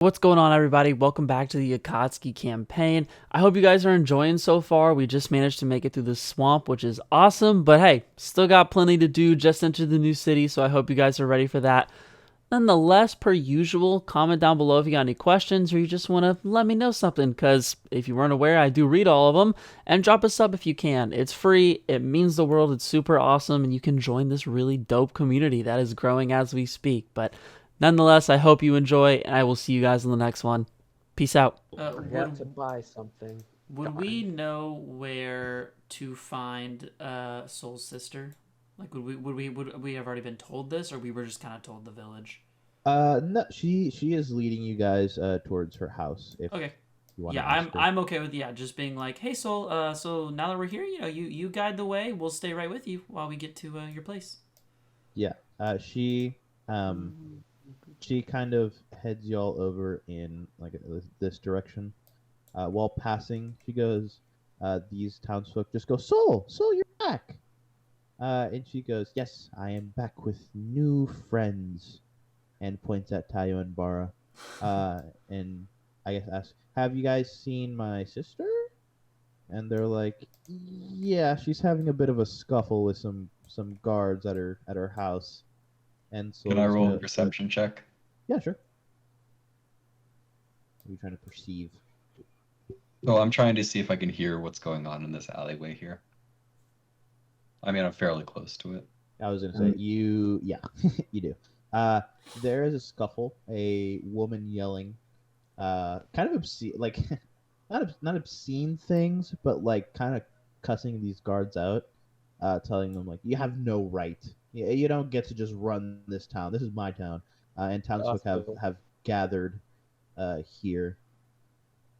What's going on, everybody? Welcome back to the Akatsuki campaign. I hope you guys are enjoying so far. We just managed to make it through the swamp, which is awesome, but hey, still got plenty to do. Just entered the new city, so I hope you guys are ready for that. Nonetheless, per usual, comment down below if you got any questions or you just want to let me know something, because if you weren't aware, I do read all of them, and drop a sub if you can. It's free, it means the world, it's super awesome, and you can join this really dope community that is growing as we speak. But nonetheless, I hope you enjoy, and I will see you guys in the next one. Peace out. Forgot to buy something. Would we know where to find Soul's sister? Like, would we have already been told this, or we were just kind of told the village? No, she is leading you guys towards her house. If Okay. you want Yeah, to ask her. I'm okay with just being like, hey Soul, so now that we're here, you guide the way. We'll stay right with you while we get to your place. Yeah. She kind of heads y'all over in like this direction. While passing, she goes, these townsfolk just go, Soul, you're back. And she goes, yes, I am back with new friends, and points at Tayo and Bara. And I guess asks, have you guys seen my sister? And they're like, yeah, she's having a bit of a scuffle with some guards at her house. And Can I Soul roll a goes, perception check? yeah, sure. What are you trying to perceive? So I'm trying to see if I can hear what's going on in this alleyway here. I mean, I'm fairly close to it. I was gonna say yeah, you do. There is a scuffle, a woman yelling, kind of obscene, like not obscene things, but like kind of cussing these guards out, telling them like you have no right. You don't get to just run this town. This is my town, and townsfolk have gathered here.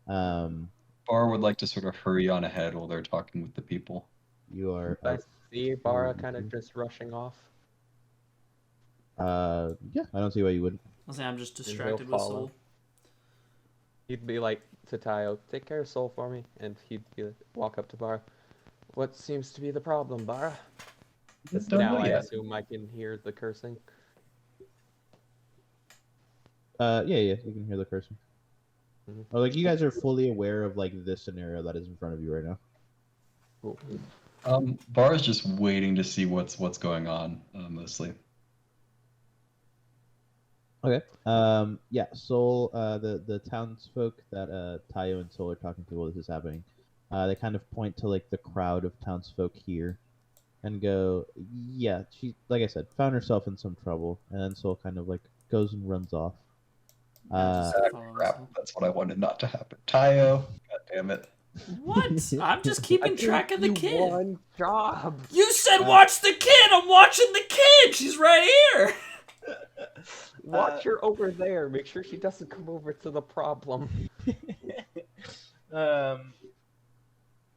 Bar would like to sort of hurry on ahead while they're talking with the people. You are. I see Bara kind of just rushing off. Yeah, I don't see why you wouldn't. I'll say I'm just he'll distracted with follow. Soul. He'd be like to Tayo, take care of Soul for me, and he'd be like, walk up to Bara. What seems to be the problem, Bara? Don't Now know I yet. assume I can hear the cursing. Yeah, you can hear the cursing. Or like you guys are fully aware of like this scenario that is in front of you right now. Cool. Bar's just waiting to see what's going on, mostly. Okay. Yeah. Soul. The townsfolk that Tayo and Soul are talking to while this is happening, they kind of point to like the crowd of townsfolk here, and go, yeah, she, like I said, found herself in some trouble, and then Soul kind of like goes and runs off. Just follow Crap, Soul. that's what I wanted not to happen. Tayo, god damn it. What? I'm just keeping track of the kid. One job. You said watch the kid. I'm watching the kid. She's right here. Watch her over there. Make sure she doesn't come over to the problem.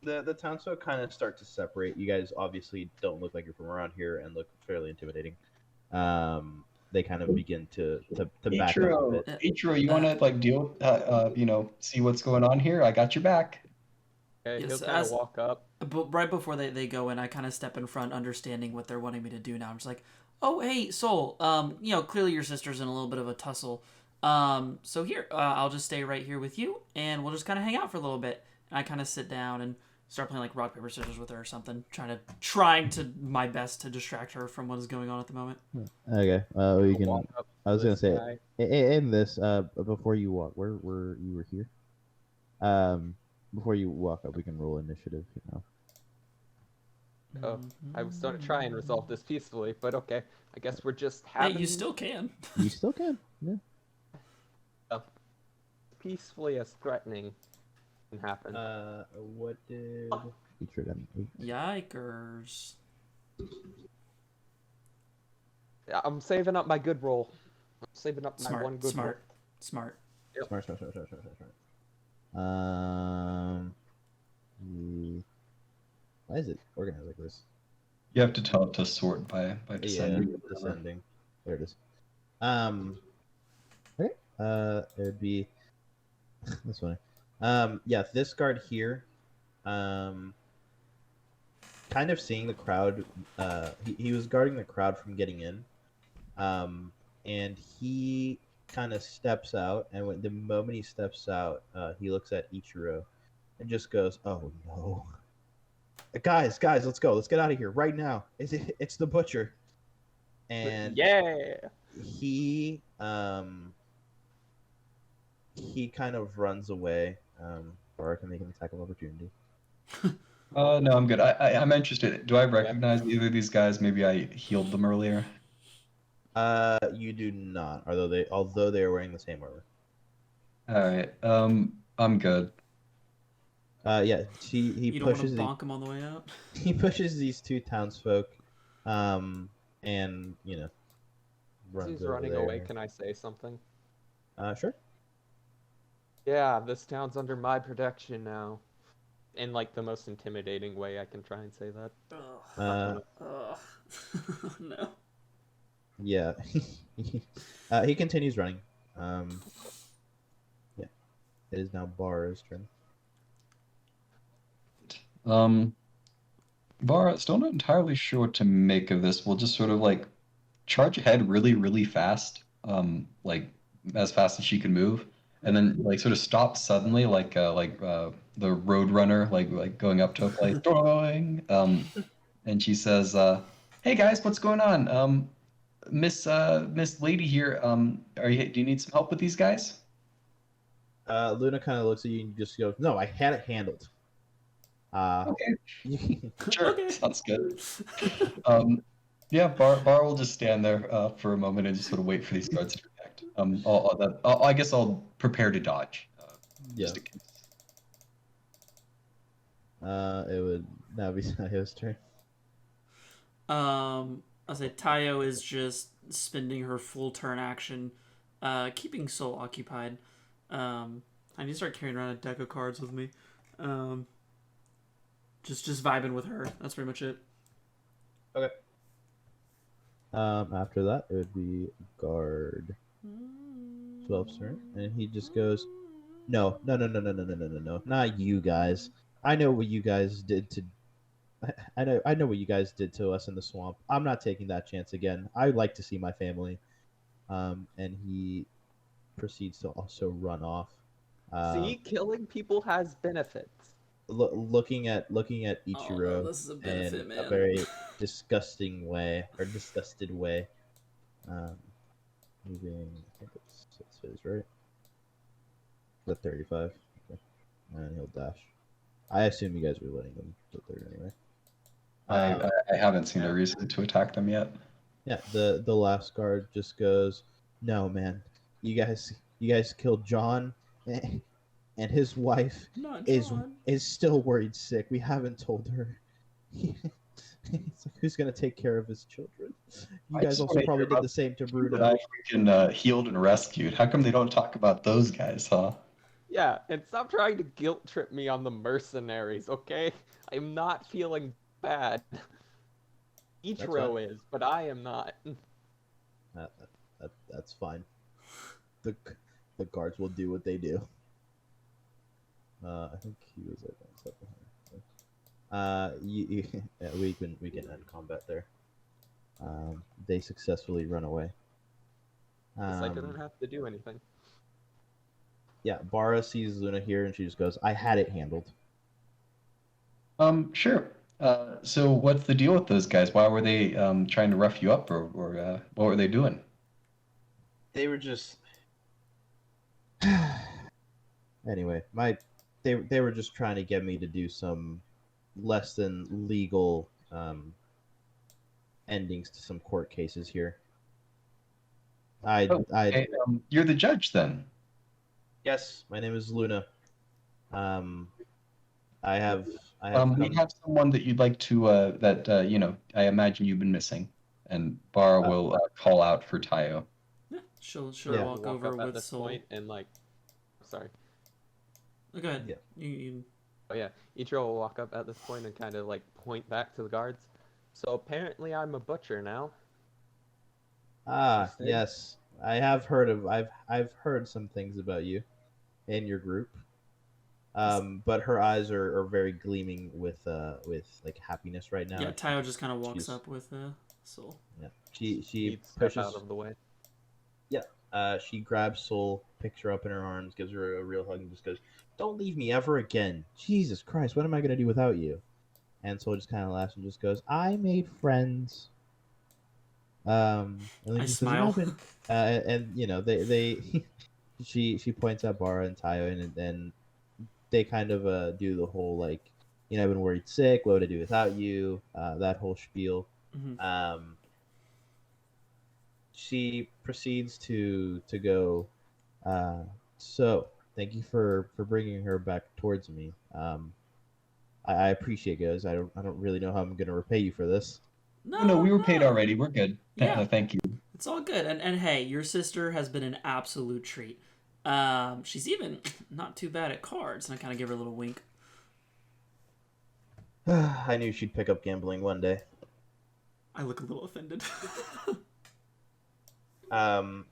The townsfolk kind of start to separate. You guys obviously don't look like you're from around here and look fairly intimidating. They kind of begin to back up a bit. Ichiro, you want to like deal, see what's going on here? I got your back. Okay, Yes, he'll kind of walk up. But right before they go in, I kind of step in front, understanding what they're wanting me to do now. I'm just like, oh, hey, Soul, clearly your sister's in a little bit of a tussle. So here, I'll just stay right here with you, and we'll just kind of hang out for a little bit. And I kind of sit down and start playing like rock, paper, scissors with her or something, trying to my best to distract her from what is going on at the moment. Okay. You can. Walk up I was to gonna this say guy. in this. Before you walk, where you were here. Before you walk up, we can roll initiative. You know. Oh, I was going to try and resolve this peacefully, but okay. I guess we're just Hey, having you still can. You still can. Yeah. peacefully as threatening can happen. What did you trigger an 8? Yikers. I'm saving up my good roll. I'm saving up my one good roll. Smart. Yep. Smart. Why is it organized like this? You have to tell it to sort by descending. Yeah, descending. There it is. Okay. It'd be this one. Yeah, this guard here. Kind of seeing the crowd. He was guarding the crowd from getting in. And he kind of steps out, and the moment he steps out, he looks at Ichiro and just goes, "Oh no, guys, let's go, let's get out of here right now. It's the butcher." And Yeah. he kind of runs away. Or I can make an attack of opportunity. No, I'm good. I'm interested. Do I recognize either of these guys? Maybe I healed them earlier. You do not, although they are wearing the same armor. All right. I'm good. Yeah, he You don't want to pushes bonk him on the way out? he pushes these two townsfolk, and As runs he's over running there. away, can I say something? Sure. Yeah, this town's under my protection now. In like the most intimidating way I can try and say that. No. Yeah. He continues running. Yeah. It is now Bar's turn. Vara, still not entirely sure what to make of this. We'll just sort of like charge ahead really, really fast, like as fast as she can move, and then like sort of stop suddenly, like the road runner, like going up to a place, doing. And she says, "Hey guys, what's going on? Miss Lady here. Do you need some help with these guys?" Luna kind of looks at you and just goes, "No, I had it handled." Okay, sure, Okay. sounds good. Yeah, Bar will just stand there for a moment and just sort of wait for these guards to react. I guess I'll prepare to dodge. Yeah. Just in case. It would now be Tayo's turn. I'll say Tayo is just spending her full turn action, keeping Soul occupied. I need to start carrying around a deck of cards with me. Just vibing with her. That's pretty much it. Okay. After that, it would be guard 12's turn, and he just goes, "No, not you guys. I know what you guys did to. I know what you guys did to us in the swamp. I'm not taking that chance again. I like to see my family." And he proceeds to also run off. See, killing people has benefits. Looking at Ichiro Oh, no, this is a benefit, in man. a very disgusted way. Moving, I think it's his, right? The 35. Okay. And he'll dash. I assume you guys were letting them go third anyway. I haven't seen a reason to attack them yet. Yeah, the last guard just goes, "No, man, you guys killed John, and his wife Not is John. still worried sick. We haven't told her." It's like, who's gonna take care of his children? You I guys just also wanna probably hear did about the same to That Bruno. I freaking healed and rescued. How come they don't talk about those guys, huh? Yeah, and stop trying to guilt trip me on the mercenaries, okay? I'm not feeling bad. Ichiro is, but I am not. That's fine. The guards will do what they do. I think he was like one step behind. Yeah, we can end combat there. They successfully run away. Guess I didn't have to do anything. Yeah, Bara sees Luna here and she just goes, "I had it handled." Sure. So what's the deal with those guys? Why were they trying to rough you up, or what were they doing? They were just anyway, they were just trying to get me to do some less than legal endings to some court cases here. Okay, you're the judge then. Yes, my name is Luna. I have We have someone that you'd like to I imagine you've been missing, and Bar will call out for Tayo. Yeah, she'll Yeah. walk over up at with this Soul. point and like, sorry. Oh, go ahead. Yeah. You Oh yeah, Ichiro will walk up at this point and kind of like point back to the guards. So apparently I'm a butcher now. Interesting. Yes. I've heard some things about you and your group. But her eyes are very gleaming with like happiness right now. Yeah, Tayo just kind of walks She's- up with Soul. Yeah. She He'd step pushes out of the way. Yeah. She grabs Soul, picks her up in her arms, gives her a real hug, and just goes, "Don't leave me ever again. Jesus Christ, what am I gonna do without you?" And Soul just kind of laughs and just goes, "I made friends." And then I she says, "I've smile. been," and they she points at Bara and Tayo, and then they kind of do the whole like, I've been worried sick. What would I do without you? That whole spiel. Mhm. She proceeds to go. So thank you for bringing her back towards me. I appreciate it, guys. I don't really know how I'm gonna repay you for this. Oh, no, No, we were paid no. already. We're good. Yeah. Thank you. It's all good. And hey, your sister has been an absolute treat. She's even not too bad at cards. And I kind of give her a little wink. I knew she'd pick up gambling one day. I look a little offended. Um.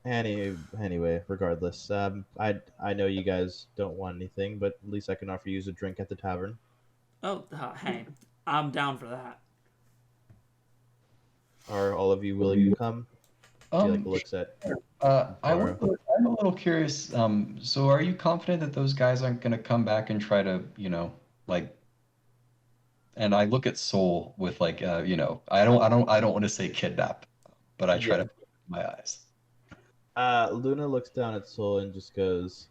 Anyway, regardless, I know you guys don't want anything, but at least I can offer you a drink at the tavern. Oh, hey, I'm down for that. Are all of you willing to come? She like Um, looks at. I'm a little curious. So are you confident that those guys aren't gonna come back and try to, like? And I look at Soul with like, I don't want to say kidnap, but I try Yeah. to put it in my eyes. Luna looks down at Soul and just goes,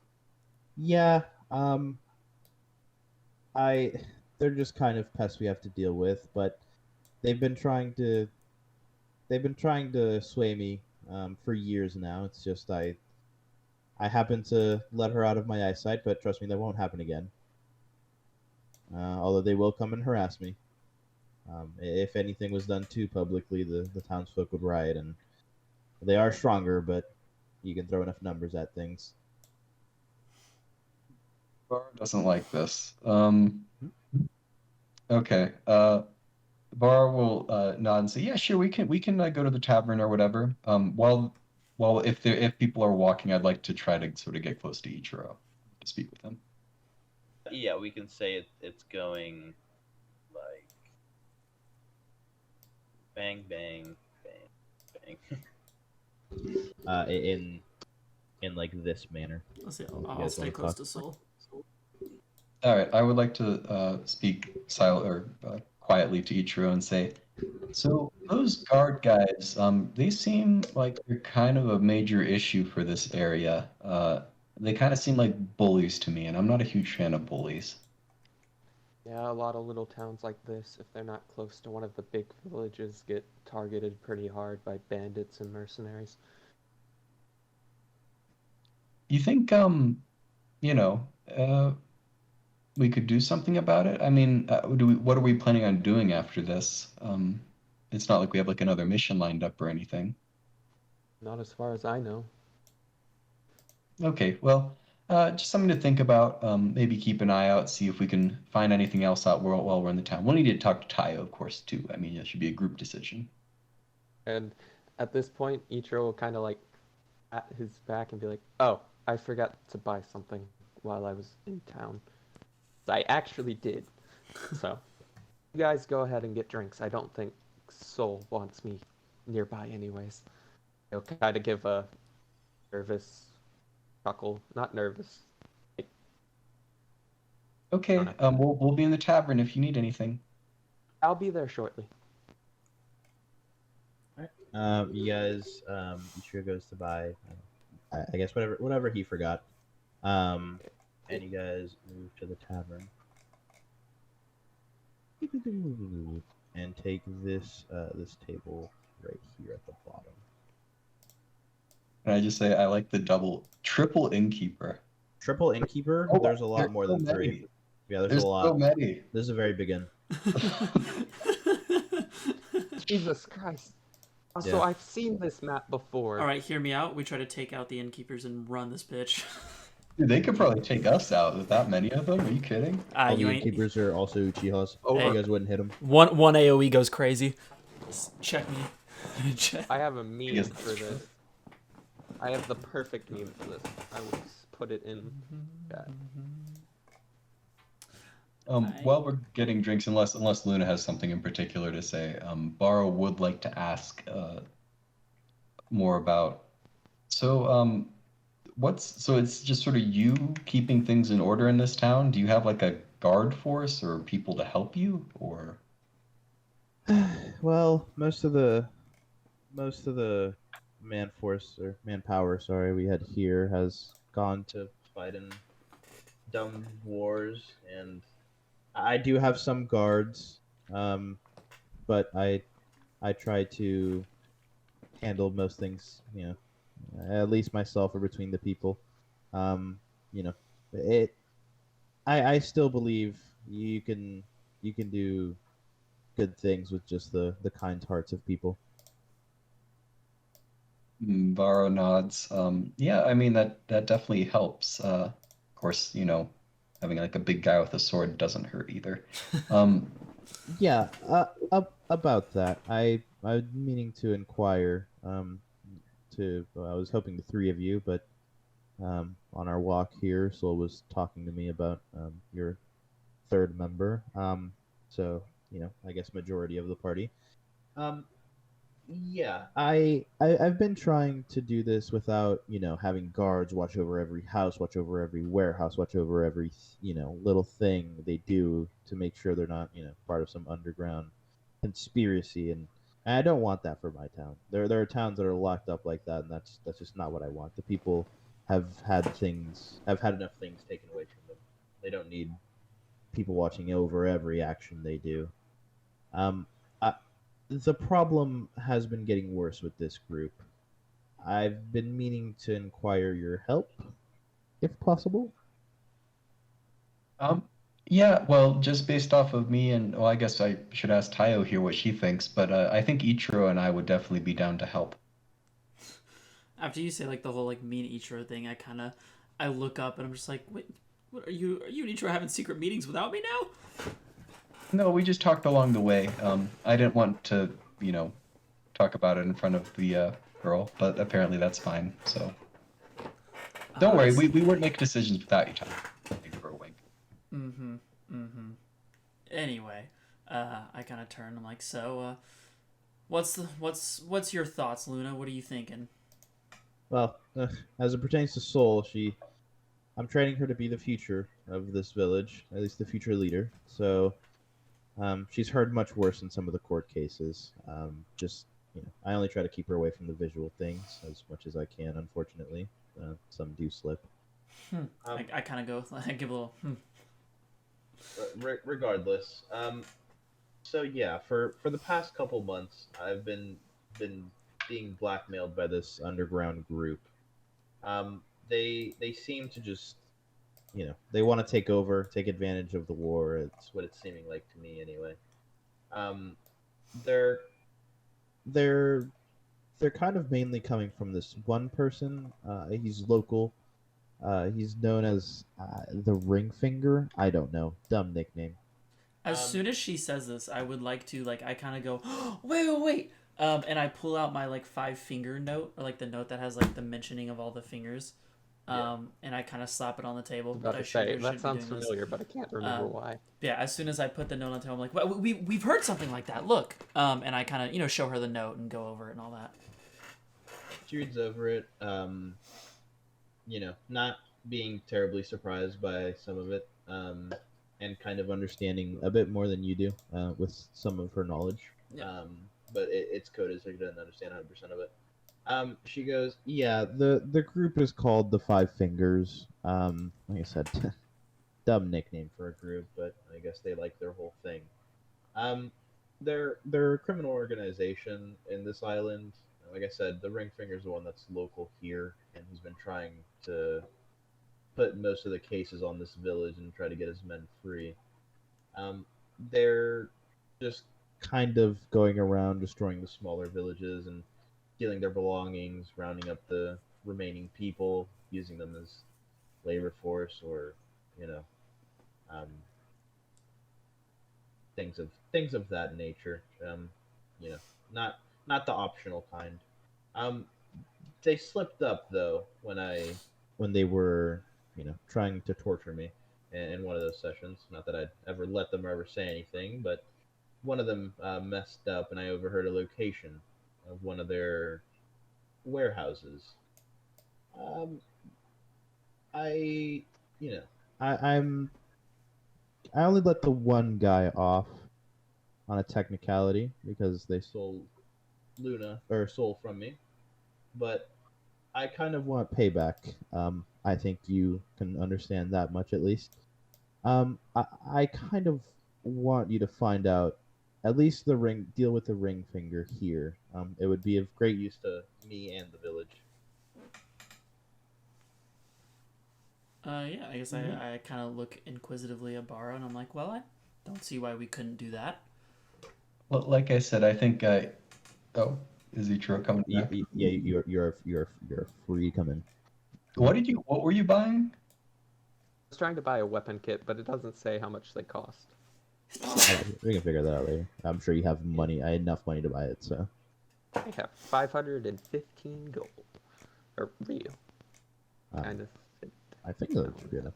"Yeah, I they're just kind of pests we have to deal with, but they've been trying to sway me for years now. It's just I happen to let her out of my eyesight, but trust me, that won't happen again. Although they will come and harass me. If anything was done too publicly, the townsfolk would riot, and they are stronger, but you can throw enough numbers at things." Bar doesn't like this. Okay. Bar will nod and say, "Yeah, sure, we can go to the tavern or whatever. While if people are walking, I'd like to try to sort of get close to Ichiro to speak with him." Yeah, we can say it's going like bang, bang, bang, bang. In like this manner. Let's see. You I'll guys stay wanna close talk? to Soul. All right, I would like to speak silent or quietly to Ichiro and say, so those guard guys, they seem like they're kind of a major issue for this area. They kind of seem like bullies to me, and I'm not a huge fan of bullies. Yeah, a lot of little towns like this, if they're not close to one of the big villages, get targeted pretty hard by bandits and mercenaries. You think, you know, uh, we could do something about it? I mean, what are we planning on doing after this? It's not like we have like another mission lined up or anything. Not as far as I know. Okay, well, just something to think about. Maybe keep an eye out, see if we can find anything else out while we're in the town. We'll need to talk to Tayo, of course, too. I mean, it should be a group decision. And at this point, Ichiro will kind of like at his back and be like, "Oh, I forgot to buy something while I was in town. I actually did. So, you guys go ahead and get drinks. I don't think Soul wants me nearby anyways." He'll kind of give a nervous chuckle. Not nervous. Like, Okay, don't know. we'll be in the tavern if you need anything. I'll be there shortly. You guys, Ichiro goes to buy, I guess whatever he forgot. And you guys move to the tavern and take this table right here at the bottom. And I just say I like the triple innkeeper. Triple innkeeper. Oh, There's a lot there's more so than many. three. Yeah, there's There's a lot. so many. This is a very big inn. Jesus Christ. Also, Yeah. I've seen this map before. All right, hear me out. We try to take out the innkeepers and run this bitch. Dude, they could probably take us out with that many of them. Are you kidding? All You the ain't. innkeepers are also Uchihas. Over. You guys wouldn't hit them. One AOE goes crazy. Check me. Check. I have a meme Yes. for this. I have the perfect meme for this. I will just put it in chat. While we're getting drinks, unless Luna has something in particular to say, Baro would like to ask more about So, so it's just sort of you keeping things in order in this town? Do you have like a guard force or people to help you, or? Well, most of the man force or manpower, sorry, we had here has gone to fight in dumb wars, and I do have some guards, but I try to handle most things, at least myself or between the people. Um, you know, it. I still believe you can do good things with just the kind hearts of people. Varro nods. Yeah, I mean that definitely helps. Of course, having like a big guy with a sword doesn't hurt either. Um, Yeah, about that, I'm meaning to inquire. I was hoping the three of you, but on our walk here, Sol was talking to me about your third member. So I guess majority of the party. Um, Yeah, I've been trying to do this without, having guards watch over every house, watch over every warehouse, watch over every, little thing they do to make sure they're not, part of some underground conspiracy. And I don't want that for my town. There are towns that are locked up like that, and that's just not what I want. The people have had enough things taken away from them. They don't need people watching over every action they do. Um, I, the problem has been getting worse with this group. I've been meaning to inquire your help, if possible. um, yeah, well, just based off of me and well, I guess I should ask Tayo here what she thinks, but I think Ichiro and I would definitely be down to help. After you say like the whole like me and Ichiro thing, I look up and I'm just like, wait, what are you? Are you and Ichiro having secret meetings without me now? No, we just talked along the way. I didn't want to, talk about it in front of the girl, but apparently that's fine. So don't I worry, we, see. we wouldn't make decisions without you, Tayo. Thank you for a wink. Mm-hmm. Mm-hmm. Anyway, I kind of turn. I'm like, so, what's your thoughts, Luna? What are you thinking? Well, as it pertains to Soul, I'm training her to be the future of this village, at least the future leader. So, she's heard much worse in some of the court cases. Just, I only try to keep her away from the visual things as much as I can. Unfortunately, some do slip. Hmm. Um, I kind of go. I give a little. Hmm. regardless, so yeah, for the past couple months, I've been being blackmailed by this underground group. They seem to just they want to take over, take advantage of the war. It's what it's seeming like to me anyway. Um, they're they're they're kind of mainly coming from this one person. He's local. He's known as the Ring Finger. I don't know, dumb nickname. As Um, soon as she says this, I would like to like. I kind of go, oh, wait. And I pull out my like five finger note, or like the note that has like the mentioning of all the fingers. yeah. And I kind of slap it on the table. About I to should say or that should be sounds doing this. familiar, but I can't remember Um, why. yeah, as soon as I put the note on the table, I'm like, well, we've heard something like that. Look, and I kind of show her the note and go over it and all that. She reads over it. Not being terribly surprised by some of it, and kind of understanding a bit more than you do with some of her knowledge. Yeah. But it's coded, so she doesn't understand 100% of it. She goes, "Yeah, the group is called the Five Fingers. Like I said, dumb nickname for a group, but I guess they like their whole thing. Um, they're a criminal organization in this island. Like I said, the Ring Finger is the one that's local here, and he's been trying to put most of the cases on this village and try to get his men free. Um, they're just kind of going around destroying the smaller villages and stealing their belongings, rounding up the remaining people, using them as labor force or, you know, um, things of that nature. You know, not not the optional kind. Um, they slipped up though when they were trying to torture me in one of those sessions. Not that I'd ever let them ever say anything, but one of them messed up, and I overheard a location of one of their warehouses. Um, I, you know, I'm I only let the one guy off on a technicality because they stole Luna or stole from me, but I kind of want payback. I think you can understand that much at least. I kind of want you to find out at least the ring, deal with the ring finger here. It would be of great use to me and the village. Yeah, I guess Mhm. I kind of look inquisitively at Bara, and I'm like, well, I don't see why we couldn't do that. Well, like I said, I think oh, is Ichiro coming back? Yeah, you're free to come in. What were you buying? I was trying to buy a weapon kit, but it doesn't say how much they cost. We can figure that out later. I'm sure you have money. I had enough money to buy it, so. I have 515 gold. Or real. Kind Um, of. I think that should be enough.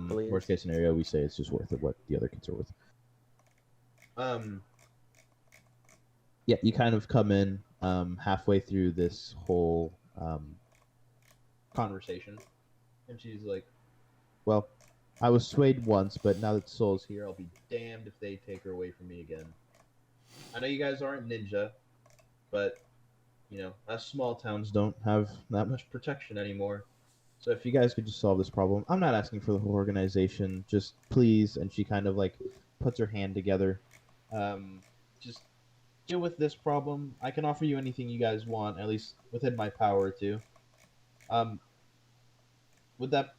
Please. Worst case scenario, we say it's just worth it what the other kits are worth. Yeah, you kind of come in halfway through this whole conversation, and she's like, "Well, I was swayed once, but now that Soul's here, I'll be damned if they take her away from me again. I know you guys aren't ninja, but us small towns don't have that much protection anymore. So if you guys could just solve this problem, I'm not asking for the whole organization, just please." And she kind of like puts her hand together. Just deal with this problem. I can offer you anything you guys want, at least within my power to. Um, would that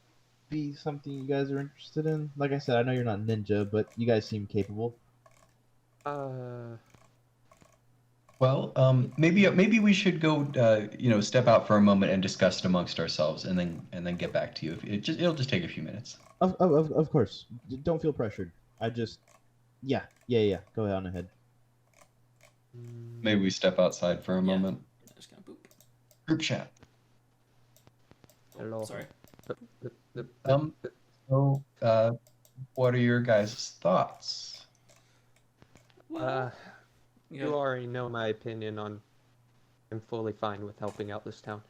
be something you guys are interested in? Like I said, I know you're not ninja, but you guys seem capable. Uh, Well, maybe we should go, step out for a moment and discuss it amongst ourselves, and then get back to you. It'll just take a few minutes. Of course. Don't feel pressured. I just, yeah. Go ahead on ahead. Maybe we step outside for a Yeah. moment. Just kind of boop. Group chat. hello. Sorry. Um, So, what are your guys' thoughts? Well, You already know my opinion on. I'm fully fine with helping out this town.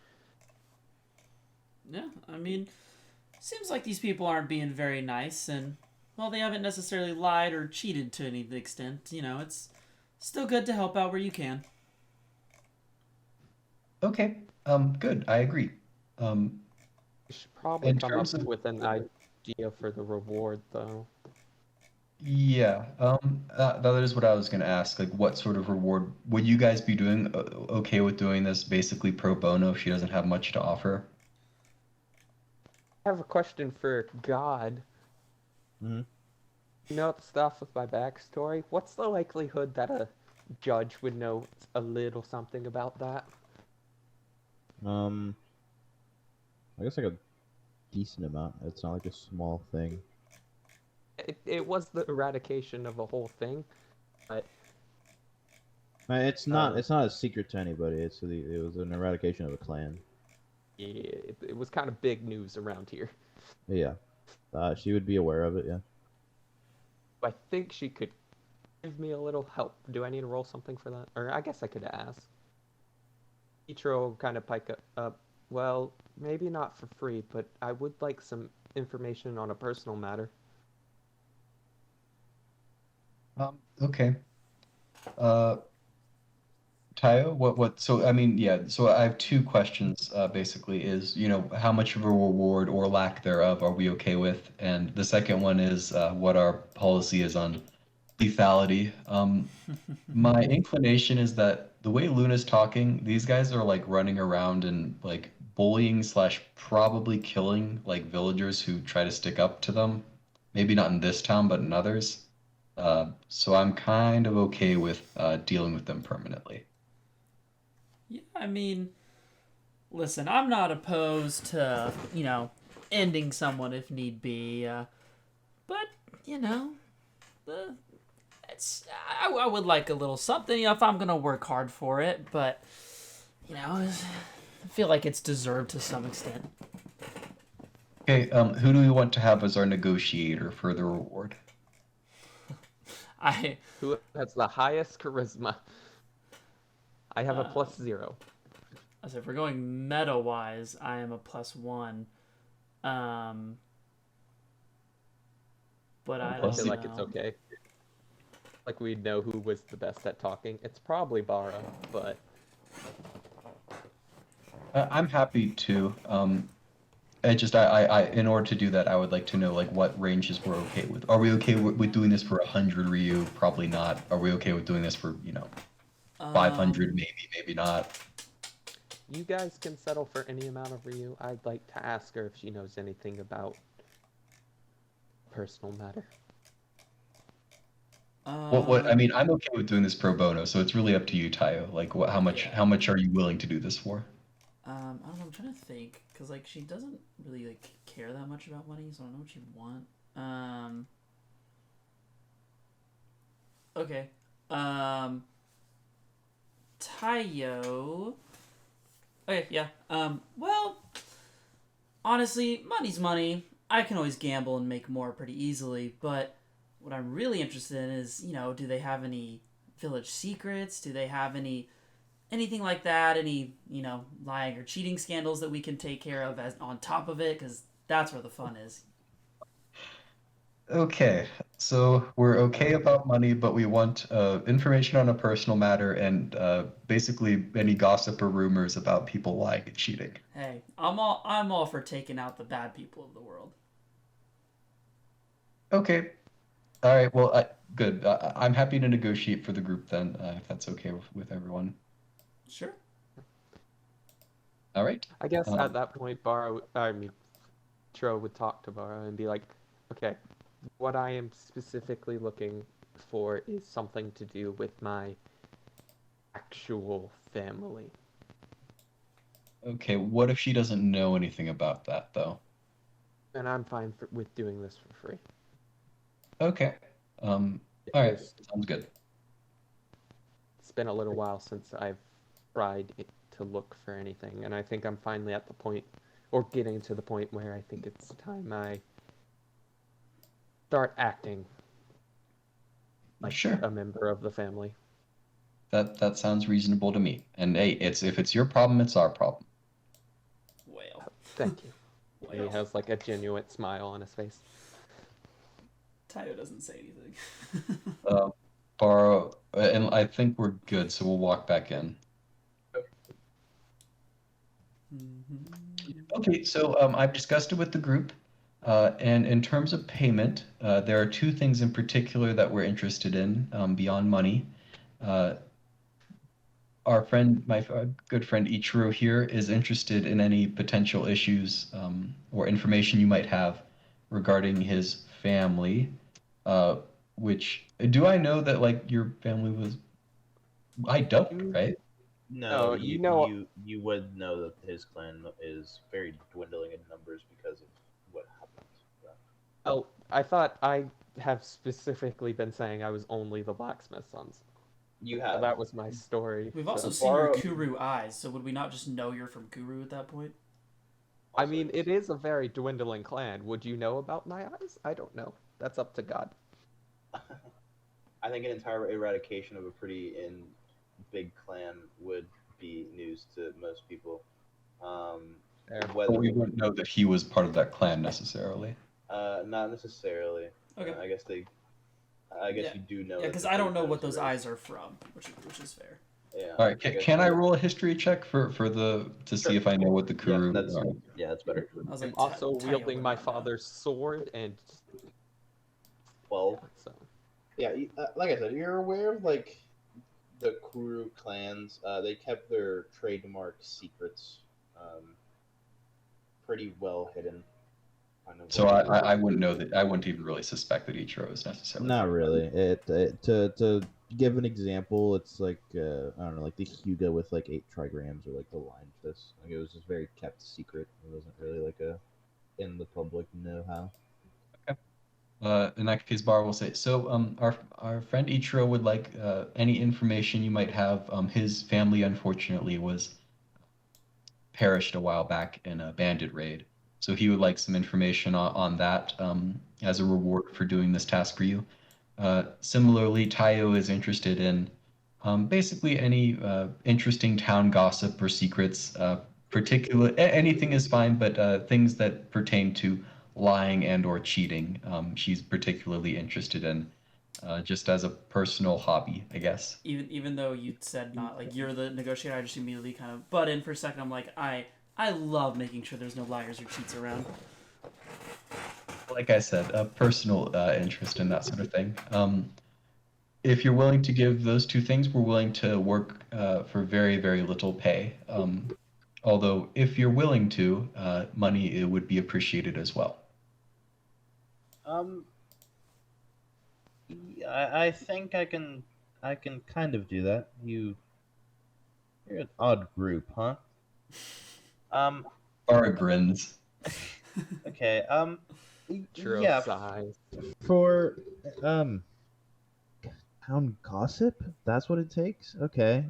yeah, I mean, seems like these people aren't being very nice, and well, they haven't necessarily lied or cheated to any extent. It's still good to help out where you can. Okay. Good. I agree. Um, We should probably in come up terms of with an idea for the reward, though. Yeah, that is what I was gonna ask. Like, what sort of reward would you guys be doing? Okay with doing this basically pro bono if she doesn't have much to offer? I have a question for God. Mm-hmm. You know the stuff with my backstory? What's the likelihood that a judge would know a little something about that? I guess like a decent amount. It's not like a small thing. It was the eradication of a whole thing, but It's not. It's not a secret to anybody. It was an eradication of a clan. yeah, it was kind of big news around here. But yeah, she would be aware of it. Yeah. I think she could give me a little help. Do I need to roll something for that? Or I guess I could ask. Ichiro kind of pike up. Well, maybe not for free, but I would like some information on a personal matter. Okay. Uh, Tayo, so I mean, yeah, so I have two questions, basically is, how much of a reward or lack thereof are we okay with? And the second one is, what our policy is on lethality. My inclination is that the way Luna's talking, these guys are like running around and like bullying slash probably killing like villagers who try to stick up to them. Maybe not in this town, but in others. So I'm kind of okay with dealing with them permanently. Yeah, I mean, listen, I'm not opposed to ending someone if need be, but you know, the it's I would like a little something if I'm gonna work hard for it, but I feel like it's deserved to some extent. Okay, who do we want to have as our negotiator for the reward? I Who has the highest charisma? I have a +0. I said if we're going meta wise, I am a +1. Um, but I I don't feel Plus, like it's know. okay. Like we know who was the best at talking. It's probably Bara, but I'm happy to. In order to do that, I would like to know like what ranges we're okay with. Are we okay with doing this for 100 Ryu? Probably not. Are we okay with doing this for 500? Um, Maybe not. you guys can settle for any amount of Ryu. I'd like to ask her if she knows anything about personal matter. What I um, mean, I'm okay with doing this pro bono, so it's really up to you, Tayo. Like, yeah. how much are you willing to do this for? I don't know. I'm trying to think because like she doesn't really like care that much about money, so I don't know what she'd want. Okay. Um, Tayo. Okay, yeah. Well, honestly, money's money. I can always gamble and make more pretty easily, but what I'm really interested in is, do they have any village secrets? Do they have anything like that? Any, lying or cheating scandals that we can take care of as on top of it? Because that's where the fun is. Okay, so we're okay about money, but we want information on a personal matter and basically any gossip or rumors about people lying and cheating. Hey, I'm all for taking out the bad people of the world. Okay, all right. Well, good. I'm happy to negotiate for the group then, if that's okay with everyone. Sure. All right. I guess at Um, that point, Tro would talk to Bara and be like, okay, what I am specifically looking for is something to do with my actual family. okay. What if she doesn't know anything about that though? And I'm fine with doing this for free. Okay. All right. Because Sounds good. it's been a little while since I've tried to look for anything, and I think I'm finally at the point, or getting to the point where I think it's time I start acting like Sure. a member of the family. That sounds reasonable to me. And hey, if it's your problem, it's our problem. Well. Thank you. And he Well. has like a genuine smile on his face. Tayo doesn't say anything. Borrow, and I think we're good, so we'll walk back in. Okay, so I've discussed it with the group, and in terms of payment, there are two things in particular that we're interested in beyond money. Uh, my good friend Ichiro here, is interested in any potential issues or information you might have regarding his family. Uh, which do I know that like your family was? I don't, right? No, you know, you would know that his clan is very dwindling in numbers because of what happened. Yeah. oh, I thought I have specifically been saying I was only the blacksmith's sons. You have. That was my story. We've also so. seen your Borrow- Kuru eyes, so would we not just know you're from Kuru at that point? I mean, it is a very dwindling clan. Would you know about my eyes? I don't know. That's up to God. I think an entire eradication of a pretty big clan would be news to most people. But we wouldn't know that he was part of that clan necessarily. Not necessarily. Okay. I guess Yeah. you do know. Yeah, because I don't know what those eyes are from, which is fair. Yeah. All right, can I roll a history check to see if I know what the Kuru Yeah, are? that's better. I was I'm like, also Tayo wielding would my not know. father's sword and 12. so. Yeah, like I said, you're aware of like the Kuru clans. They kept their trademark secrets pretty well hidden. So I wouldn't know that. I wouldn't even really suspect that Ichiro is necessarily. Not really. To give an example, it's like I don't know, like the Hyuga with like 8 trigrams, or like the Line Fist. Like it was just very kept secret. It wasn't really like a in the public know-how. In that case, Bar will say. So our friend Ichiro would like any information you might have. His family unfortunately was perished a while back in a bandit raid. So he would like some information on that as a reward for doing this task for you. Similarly, Tayo is interested in Basically, any interesting town gossip or secrets. Anything is fine, but things that pertain to lying and or cheating, she's particularly interested in, just as a personal hobby, I guess. Even though you said not like you're the negotiator, I just immediately kind of butt in for a second. I'm like, I love making sure there's no liars or cheats around. Like I said, a personal interest in that sort of thing. If you're willing to give those two things, we're willing to work for very, very little pay. Although, if you're willing to, money it would be appreciated as well. Um, I think I can kind of do that. You're an odd group, huh? Um, Bara grins. okay. Churro Yeah, sighs. for town gossip. That's what it takes. Okay.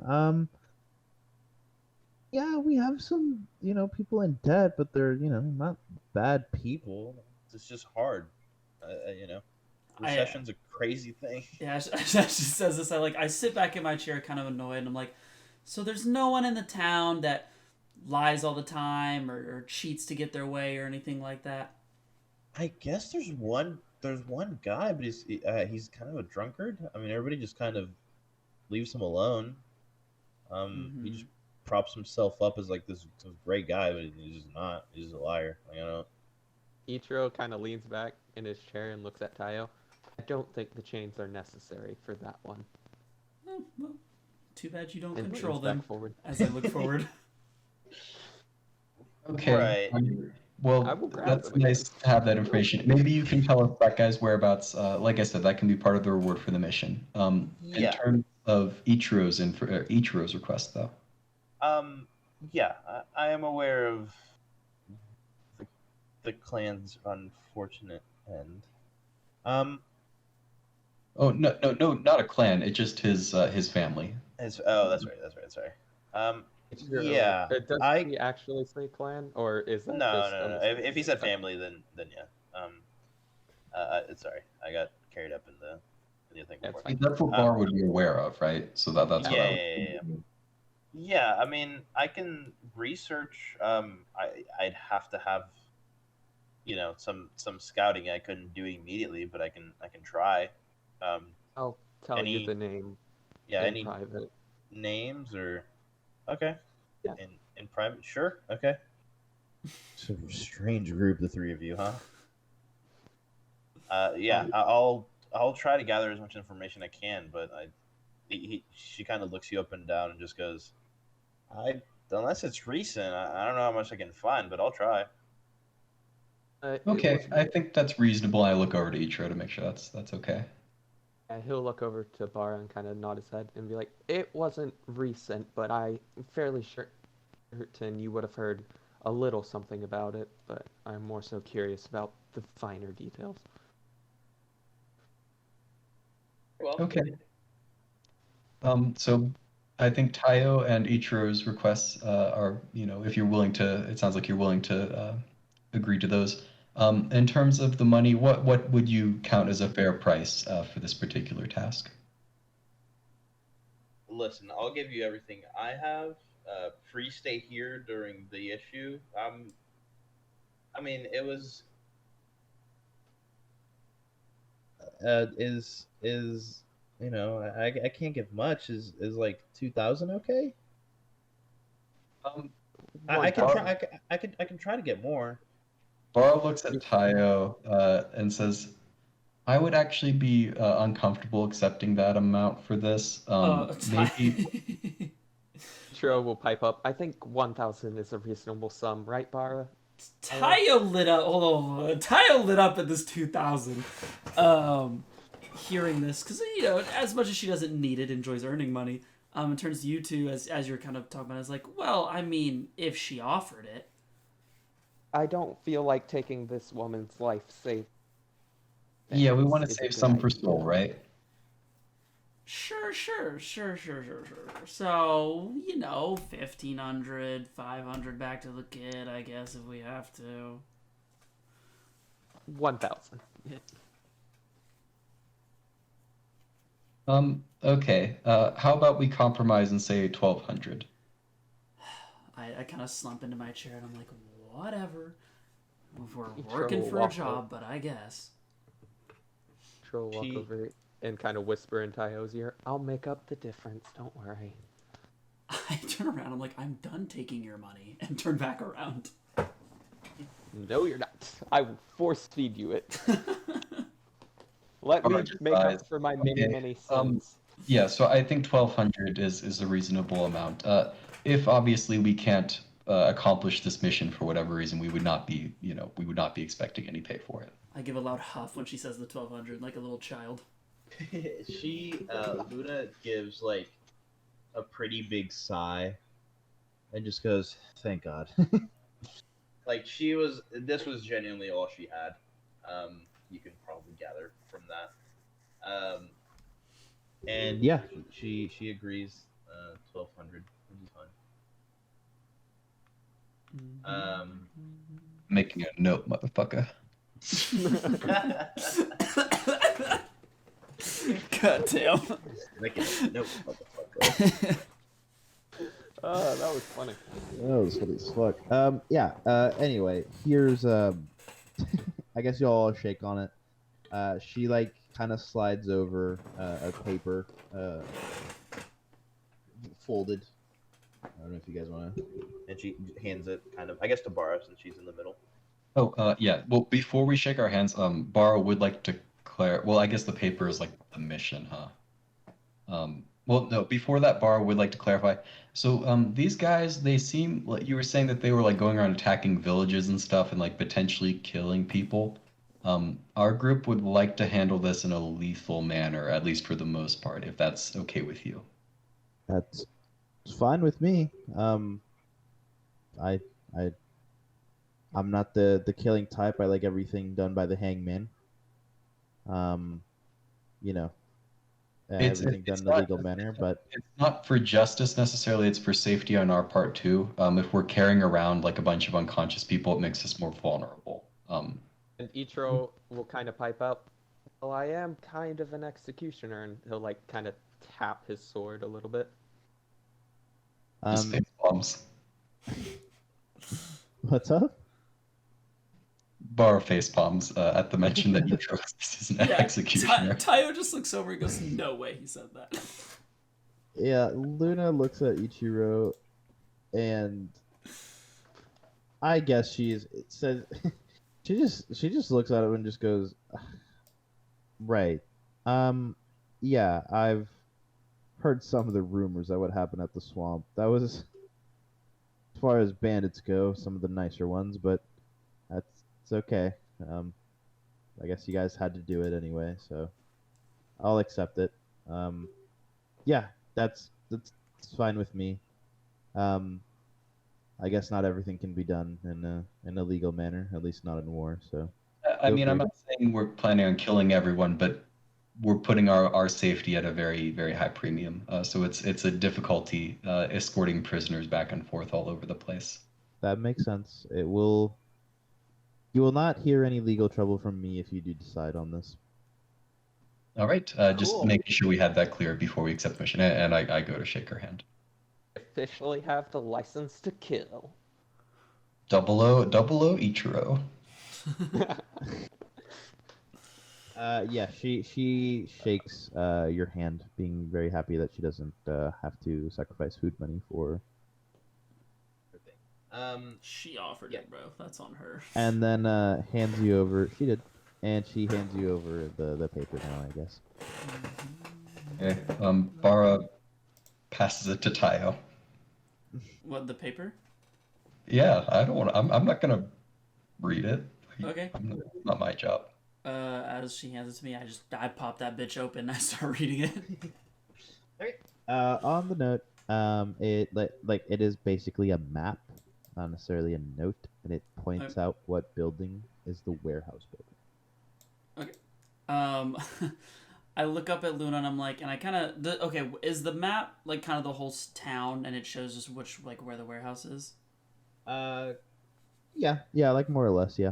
Yeah, we have some, people in debt, but they're, not bad people. It's just hard. You know, recession's a crazy thing. Yeah, she says this. I sit back in my chair, kind of annoyed, and I'm like, so there's no one in the town that lies all the time or cheats to get their way or anything like that. I guess there's one. There's one guy, but he's kind of a drunkard. I mean, everybody just kind of leaves him alone. He just props himself up as like this great guy, but he's just not. He's just a liar. Like, I don't. Ichiro kind of leans back in his chair and looks at Tayo. I don't think the chains are necessary for that one. Oh, well, too bad you don't And control leans back them. forward. As I look forward. Okay. Right. Well, I will grab that's them nice to have that information. Maybe you can tell us that guy's whereabouts. Like I said, that can be part of the reward for the mission. In Yeah. terms of Ichiro's request, though. Yeah, I am aware of the clan's unfortunate end. Oh no, not a clan. It's just his family. That's right. Sorry. Ichiro, Yeah, Does I he actually say clan, or is that no, just no, a no. If he said family, then yeah. Sorry, I got carried up in the thing That's before. fine. That's what Bar would be aware of, right? So that's what I would. Yeah. I mean, I can research. I'd have to have, some scouting. I couldn't do immediately, but I can try. I'll tell you the name Yeah, in any private. names or okay. Yeah. In private, sure. Okay. It's a strange group, the three of you, huh? Yeah, I'll try to gather as much information I can, but she kind of looks you up and down and just goes, unless it's recent, I don't know how much I can find, but I'll try. Okay, I think that's reasonable. I look over to Ichiro to make sure that's okay. He'll look over to Bara and kind of nod his head and be like, "It wasn't recent, but I'm fairly certain you would have heard a little something about it, but I'm more so curious about the finer details." Well, Okay. So I think Tayo and Ichiro's requests are, if you're willing to, it sounds like you're willing to agree to those. In terms of the money, what would you count as a fair price for this particular task? listen, I'll give you everything I have. Free stay here during the issue. I mean, it was. Is I can't give much. Is like 2,000 okay? I can try. I can try to get more. Baro looks at Tayo and says, I would actually be uncomfortable accepting that amount for this. Maybe. Ichiro will pipe up. I think 1,000 is a reasonable sum, right, Bara? Tayo lit up. Hold on. Tayo lit up at this 2,000. Hearing this, because as much as she doesn't need it, enjoys earning money. It turns to you two as you're kind of talking about. It's like, well, I mean, if she offered it. I don't feel like taking this woman's life safe. Yeah, we want to Is a save good some for idea. Soul, right? Sure. So, 1,500, 500 back to the kid, I guess, if we have to. 1,000. Okay. How about we compromise and say 1,200? I kind of slump into my chair and I'm like, whatever. We're Ichiro working will for a walk job, but I guess. Ichiro will walk She- over and kind of whisper in Tayo's ear, "I'll make up the difference. Don't worry." I turn around. I'm like, I'm done taking your money, and turn back around. No, you're not. I will force feed you it. Let me Alright, make guys. up for my many, Okay. many sins. Yeah, so I think 1,200 is a reasonable amount. If obviously we can't accomplish this mission for whatever reason, we would not be, we would not be expecting any pay for it. I give a loud huff when she says the 1200, like a little child. Luna gives like a pretty big sigh and just goes, "Thank God." Like this was genuinely all she had. You can probably gather from that. And yeah, she agrees. 1,200, which is fine. Making a note, motherfucker. God damn. Nope, motherfucker. That was funny. That was funny as fuck. Yeah. Anyway, here's I guess y'all all shake on it. She like kind of slides over a paper, folded. I don't know if you guys want to. And she hands it kind of, I guess, to Bara since she's in the middle. Oh, yeah. Well, before we shake our hands, Bara would like to well, I guess the paper is like the mission, huh? Well, no, before that, Bara would like to clarify. So, these guys, they seem like you were saying that they were like going around attacking villages and stuff and like potentially killing people. Our group would like to handle this in a lethal manner, at least for the most part, if that's okay with you. That's fine with me. I I I'm not the killing type. I like everything done by the hangman. Um, you know, everything done in a legal manner. But It's not for justice necessarily, it's for safety on our part too. If we're carrying around like a bunch of unconscious people, it makes us more vulnerable. And Ichiro will kind of pipe up, "Well, I am kind of an executioner," and he'll like kind of tap his sword a little bit. Just face bombs. what's up? Bar face palms at the mention that you is an executioner. Tayo just looks over and goes, no way he said that. Yeah, Luna looks at Ichiro, and I guess it says she just looks at him and just goes, right. Yeah, I've heard some of the rumors that would happen at the swamp. That was as far as bandits go, some of the nicer ones, but it's okay. I guess you guys had to do it anyway, so I'll accept it. Yeah, that's fine with me. Um, I guess not everything can be done in a legal manner, at least not in war. So I feel mean, I'm free. not saying we're planning on killing everyone, but we're putting our safety at a very, very high premium. So it's a difficulty escorting prisoners back and forth all over the place. That makes sense. You will not hear any legal trouble from me if you do decide on this. All right, just Cool. making sure we had that clear before we accept the mission, and I go to shake her hand. Officially have the license to kill. Double O Ichiro. Yeah, she shakes your hand, being very happy that she doesn't have to sacrifice food money for her thing. She offered it, bro. That's on her. And then hands you over. She did, and she hands you over the paper now, I guess. Okay. Bara passes it to Tayo. What, the paper? Yeah, I don't want. I'm not gonna read it. Okay. It's not my job. As she hands it to me, I pop that bitch open and I start reading it. On the note, it is basically a map, not necessarily a note, and it points out what building is the warehouse building. Okay. I look up at Luna and I'm like, and I kind of, okay, is the map like kind of the whole town and it shows us where the warehouse is? Yeah, like more or less, yeah.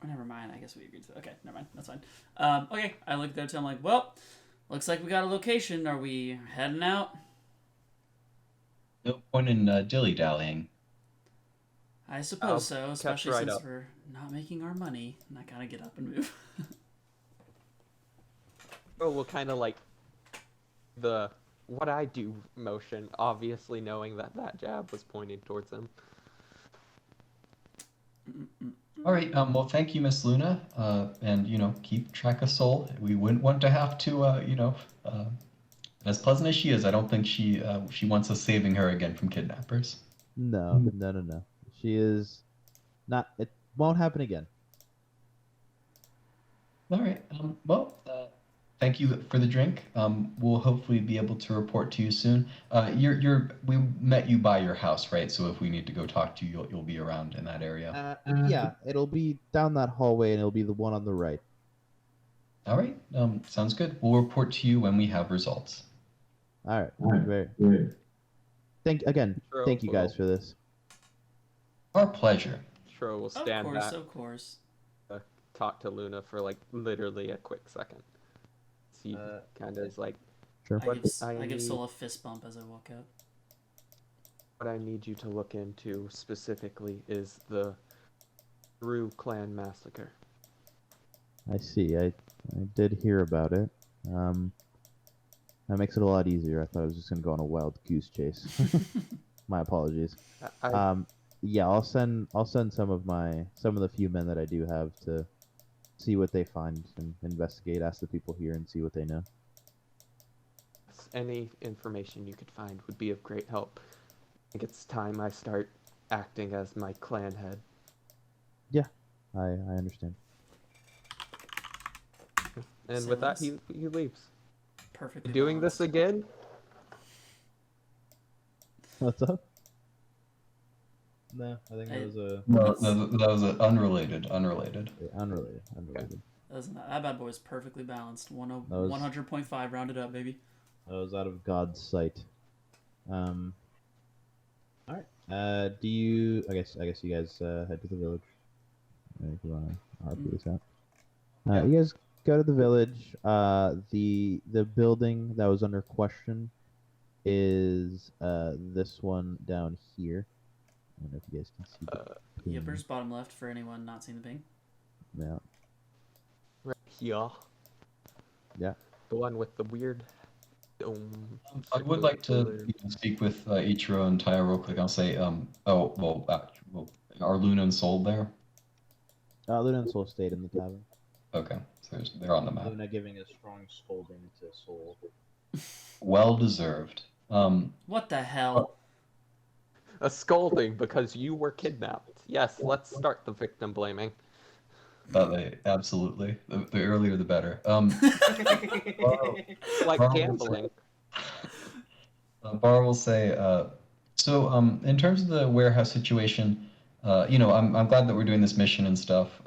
Oh, never mind. I guess we agreed to. Okay, never mind. That's fine. Okay, I look there too. I'm like, well, Looks like we got a location. Are we heading out? No point in dilly-dallying. I suppose so, catch especially right since up. we're not making our money. And I gotta get up and move. Oh, we'll kind of like the what I do motion, obviously knowing that that jab was pointed towards him. All right. Well, thank you, Miss Luna. And keep track of Soul. We wouldn't want to have to, as pleasant as she is, I don't think she wants us saving her again from kidnappers. No, no, no, no. She is not. It won't happen again. All right. Well, thank you for the drink. We'll hopefully be able to report to you soon. We met you by your house, right? So if we need to go talk to you, you'll be around in that area. Yeah, it'll be down that hallway, and it'll be the one on the right. All right. Sounds good. We'll report to you when we have results. All right. All right. Very. Thank Sure, you guys for this. Our pleasure. Sure, we'll stand back, Of course. talk to Luna for like literally a quick second. She kind of is like, Sure. I give Soul a fist bump as I walk out. what I need you to look into specifically is the Rue clan massacre. I see. I did hear about it. That makes it a lot easier. I thought I was just gonna go on a wild goose chase. My apologies. Yeah, I'll send some of the few men that I do have to see what they find and investigate. Ask the people here and see what they know. Any information you could find would be of great help. I think it's time I start acting as my clan head. Yeah, I understand. And Say with that, less. he leaves. Perfectly Doing this balanced. again? What's up? No, I think that was a No, that was unrelated. unrelated. That bad boy is perfectly balanced. That was- 100.5 rounded up, baby. That was out of God's sight. All right. Do you? I guess you guys head to the village. If you want to RP this out. You guys go to the village. The building that was under question is this one down here. I don't know if you guys can see the ping. Yippers, bottom left for anyone not seeing the ping. Yeah. Right here. Yeah. The one with the weird dome. I would like to speak with Ichiro and Taya real quick. I'll say, are Luna and Soul there? Luna and Soul stayed in the tavern. Okay, so they're on the map. Luna giving a strong scolding to Soul. Well deserved. What the hell? A scolding because you were kidnapped. Yes, let's start the victim blaming. Absolutely. The earlier the better. Like Barr will gambling. Barr will say, in terms of the warehouse situation, I'm glad that we're doing this mission and stuff.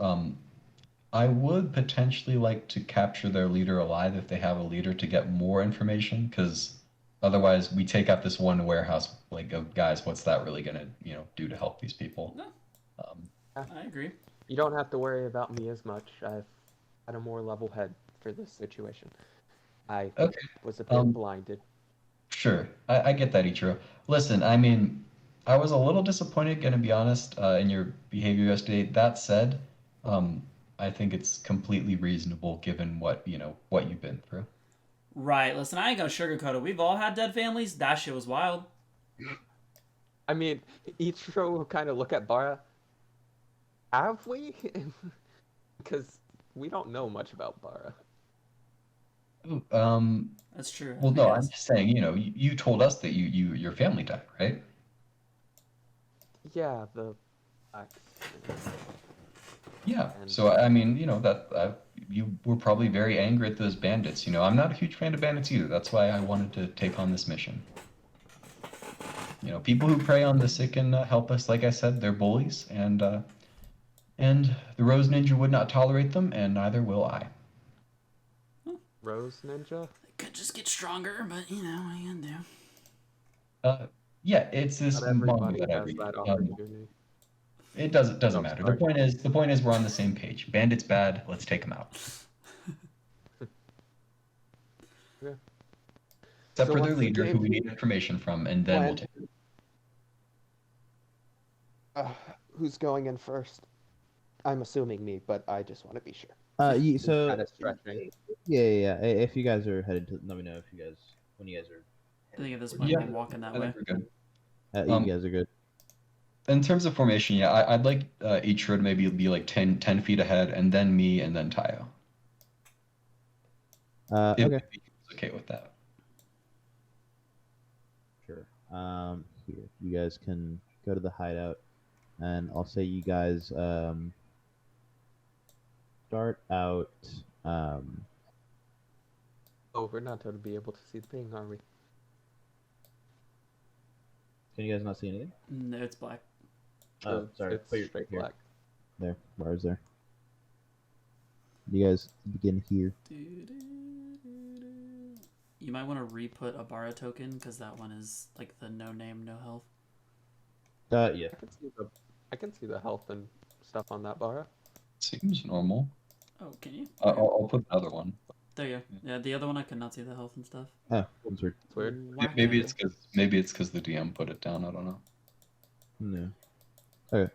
I would potentially like to capture their leader alive if they have a leader to get more information, because otherwise we take out this one warehouse of guys, what's that really gonna do to help these people? No. I agree. You don't have to worry about me as much. I've had a more level head for this situation. I was a bit blinded. Sure, I get that, Ichiro. Listen, I mean, I was a little disappointed, gonna be honest, in your behavior yesterday. That said, I think it's completely reasonable given what you've been through. Right, listen, I ain't gonna sugarcoat it. We've all had dead families. That shit was wild. I mean, Ichiro will kind of look at Bara. Have we? Because we don't know much about Bara. That's true. Well, no, I'm just saying, you told us that your family died, right? Yeah, Yeah. So I mean, that you were probably very angry at those bandits. I'm not a huge fan of bandits either. That's why I wanted to take on this mission. People who prey on the sick and help us, like I said, they're bullies, and the Rose Ninja would not tolerate them, and neither will I. Rose Ninja? It could just get stronger, but what are you gonna do? Yeah, it's this Not everybody manga that I has read. that opportunity. It doesn't matter. The point is we're on the same page. Bandit's bad. Let's take him out. Except So for their what's the leader, who game we need information from, and then we'll plan? take. Who's going in first? I'm assuming me, but I just want to be sure. So Kind of stretching. yeah. If you guys are headed to, let me know if you guys when you guys are. I think at this headed point Yeah, we're walking that I way. think we're good. you guys are good. In terms of formation, yeah, I'd like each road maybe be like 10 feet ahead, and then me, and then Tayo. If Okay. he's okay with that. Sure. Here, you guys can go to the hideout, and I'll say you guys start out. Oh, we're not going to be able to see the ping, are we? Can you guys not see anything? No, it's black. Oh, sorry. It's Put your- straight here. black. There, bars there. You guys begin here. You might want to re-put a Bara token because that one is like the no name, no health. Yeah. I can see the health and stuff on that bar. Seems normal. Oh, can you? I'll put another one. There you go. Yeah, the other one I could not see the health and stuff. Oh, that's weird. It's weird. Maybe Wacko. it's because the DM put it down. I don't know. No. Okay.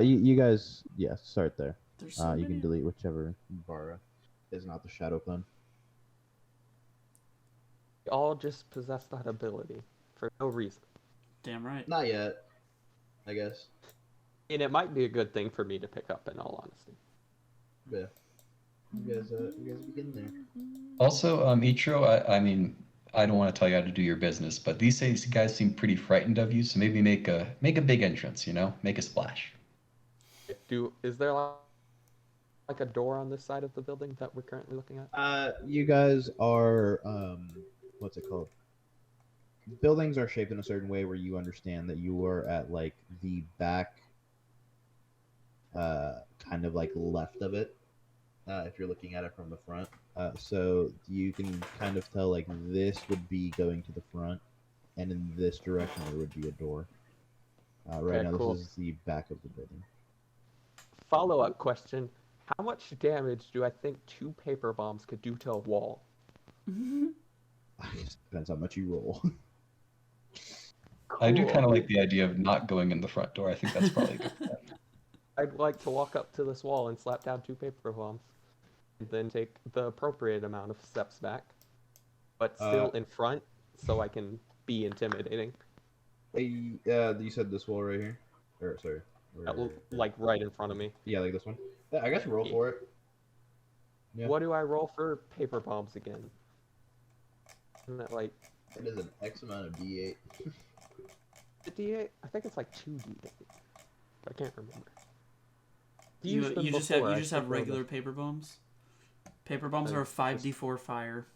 You guys, yeah, start there. There's so You can many. delete whichever bar is not the shadow clone. We all just possess that ability for no reason. Damn right. Not yet, I guess. And it might be a good thing for me to pick up, in all honesty. Yeah. You guys begin there. Also, Ichiro, I mean, I don't want to tell you how to do your business, but these days you guys seem pretty frightened of you, so maybe make a big entrance, make a splash. Is there like a door on this side of the building that we're currently looking at? You guys are what's it called? Buildings are shaped in a certain way where you understand that you are at like the back kind of like left of it. If you're looking at it from the front. So you can kind of tell like this would be going to the front, and in this direction there would be a door. Right Okay, now cool. this is the back of the building. Follow-up question. How much damage do I think 2 paper bombs could do to a wall? I guess it depends how much you roll. I do Cool. kind of like the idea of not going in the front door. I think that's probably a good plan. I'd like to walk up to this wall and slap down 2 paper bombs. And then take the appropriate amount of steps back. But still in front, so I can be intimidating. You said this wall right here? Or, sorry. Like right in front of me. Yeah, like this one? Yeah, I guess roll for it. Yeah. What do I roll for paper bombs again? Isn't that like It is an X amount of D8. the D8? I think it's like 2 D8. I can't remember. You Used them just before, I have should know regular this. paper bombs. Paper bombs are a 5d4 fire.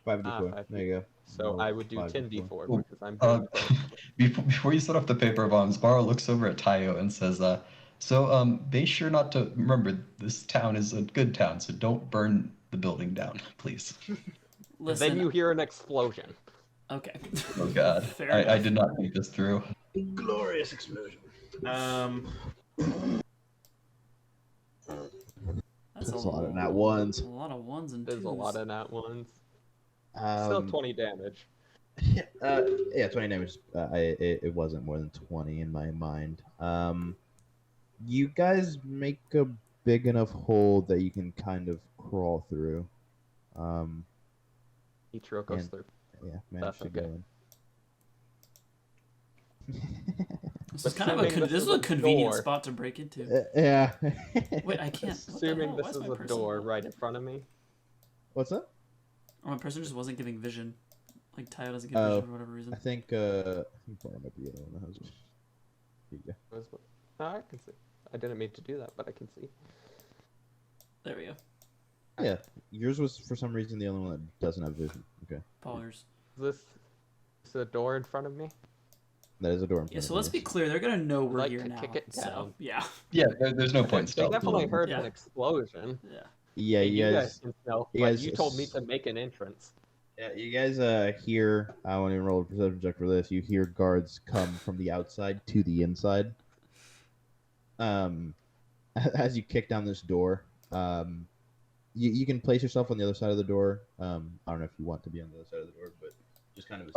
5d4. 5D4. There you go. So Roll I would do 5d4. 10d4 because I'm Before you set off the paper bombs, Baro looks over at Tayo and says, so be sure not to remember this town is a good town, so don't burn the building down, please. Listen. Then you hear an explosion. Okay. Oh God, Fair I enough. did not think this through. Glorious explosion. That's a lot of nat ones. A lot of ones and There's twos. a lot of nat ones. Still 20 damage. Yeah, 20 damage. It wasn't more than 20 in my mind. You guys make a big enough hole that you can kind of crawl through. Ichiro goes And- through. Yeah, managed to That's go okay. in. This is kind of Assuming this this is is a a convenient door. spot to break into. Yeah. Wait, I can't. What the Assuming hell? this Why is my a person door not- right in front of me. What's that? Or my person just wasn't giving vision. Like Tayo doesn't give Oh, vision for whatever reason. I think Barbara might be the other one that has it. Here you go. No, I can see. I didn't mean to do that, but I can see. There we go. Yeah, yours was for some reason the only one that doesn't have vision. Okay, Poggers. Is this a door in front of me? that is a door. In Yeah, front so of let's you. be clear. They're gonna know we're Like here to now. kick it So down. yeah, Yeah, there's no point They stealth. definitely heard Yeah. an explosion. yeah. Yeah, And you guys. can stealth, you but guys you told me just- to make an entrance. Yeah, you guys hear. I want to roll a perception check for this. You hear guards come from the outside to the inside. As you kick down this door, you can place yourself on the other side of the door. I don't know if you want to be on the other side of the door, but just kind of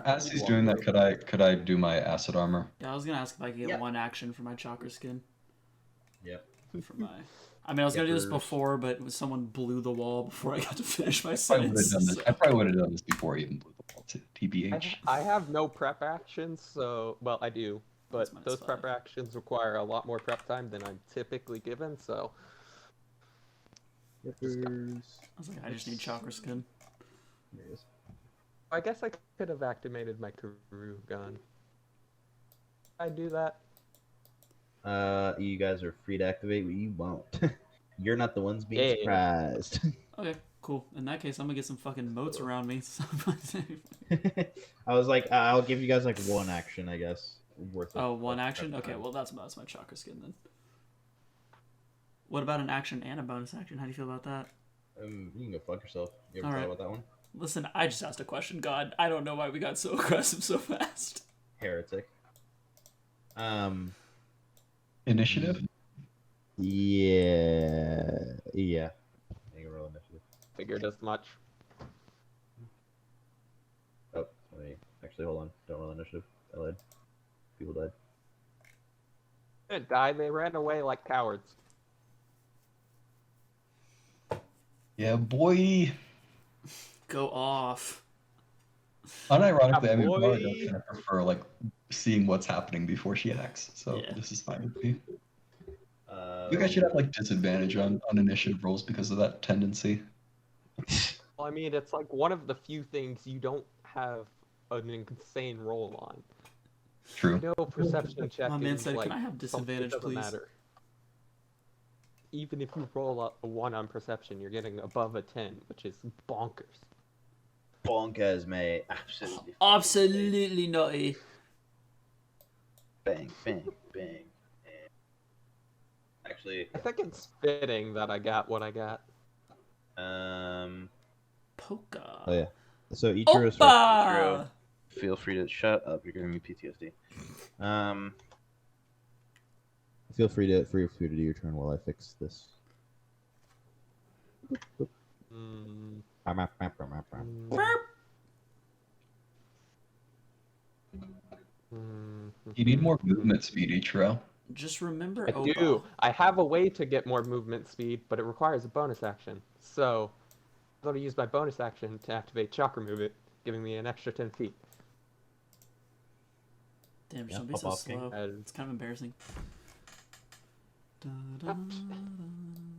As he's doing that, could I do my acid armor? Yeah, I was gonna ask if I could get Yeah. 1 action for my chakra skin. Yep. For my, I mean, I was gonna do this Yepers. before, but someone blew the wall before I got to finish my I probably would have sentence. done this. I probably would have done this before I even blew the wall to TBH. I have no prep actions, so well I do, but That's those prep -5. actions require a lot more prep time than I'm typically given. So Yepers. I was like, I just need chakra skin. There it is. I guess I could have activated my Karu gun. I do that. You guys are free to activate, but you won't. You're not the ones being Yeah. surprised. Okay, cool. In that case, I'm gonna get some fucking moats around me. I was like, I'll give you guys like 1 action, I guess. Worth of, Oh, 1 of action? prep Okay, time. well that's my chakra skin then. What about an action and a bonus action? How do you feel about that? You can go fuck yourself. You ever All thought right. about that one? Listen, I just asked a question, God. I don't know why we got so aggressive so fast. Heretic. Initiative? Yeah. You can roll initiative. Figured as much. Oh, wait. Actually, hold on. Don't roll initiative. I lied. People died. They didn't die. They ran away like cowards. Yeah, boy. Go off. Unironically, I mean, boy. probably does kind of prefer like seeing what's happening before she acts. So Yeah. this is fine with me. You guys should have like disadvantage on initiative rolls because of that tendency. Well, I mean, it's like one of the few things you don't have an insane roll on. True. No perception check. My man is, said, like, "Can I have something disadvantage, doesn't please?" matter. Even if you roll a 1 on perception, you're getting above a 10, which is bonkers. Bonkers, mate. Absolutely. Absolutely nutty. Bang, bang, bang. Actually, I think it's fitting that I got what I got. Polka. Oh yeah. So Ichiro starts. Oppa! Feel free to shut up. You're giving me PTSD. Feel free to do your turn while I fix this. Mm, mm, You need more movement speed, Ichiro. Just remember I Oppa. do. I have a way to get more movement speed, but it requires a bonus action. So I'm going to use my bonus action to activate chakra movement, giving me an extra 10 feet. Damn, Yeah, don't be pop so off, King. slow. It's kind of embarrassing.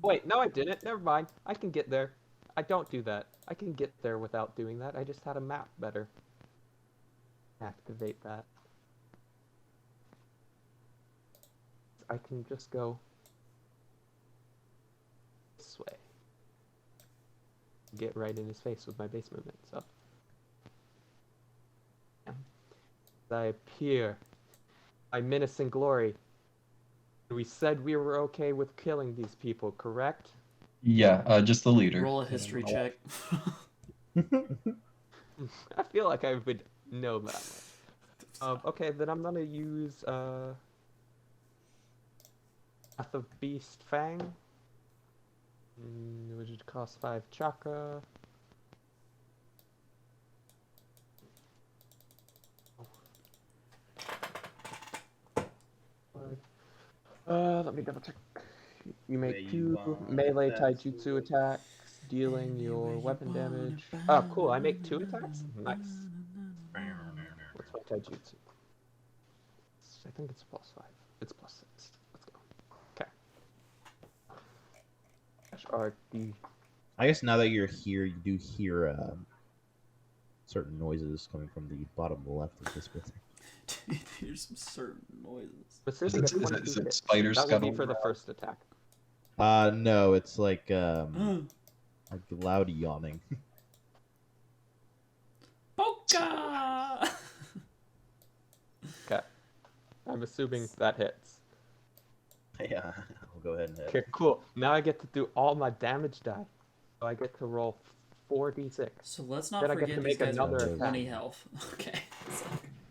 Wait, no, I didn't. Never mind. I can get there. I don't do that. I can get there without doing that. I just had a map better. Activate that. I can just go this way. Get right in his face with my base movement, so. As I appear, my menacing glory. We said we were okay with killing these people, correct? Yeah, just the leader. Roll a history check. I feel like I would know that much. Okay, then I'm gonna use Path of Beast Fang, which would cost 5 chakra. Let me double check. You make Wait, 2 you want melee that taijutsu attacks, dealing your weapon damage. Oh, cool! I make 2 attacks. Nice. What's my taijutsu? I think it's +5. It's +6. Let's go. Okay. RD. I guess now that you're here, you do hear certain noises coming from the bottom left of this building. Here's some certain noises. Specific Is one it to hit. spider That would be scuttle? for the first attack. No, it's like loud yawning. Polka! Okay. I'm assuming that hits. Yeah, I'll go ahead and hit. Okay, cool. Now I get to do all my damage die. So I get to roll 4d6. So let's not Then I get forget to these make guys another have attack. 20 health. Okay. So,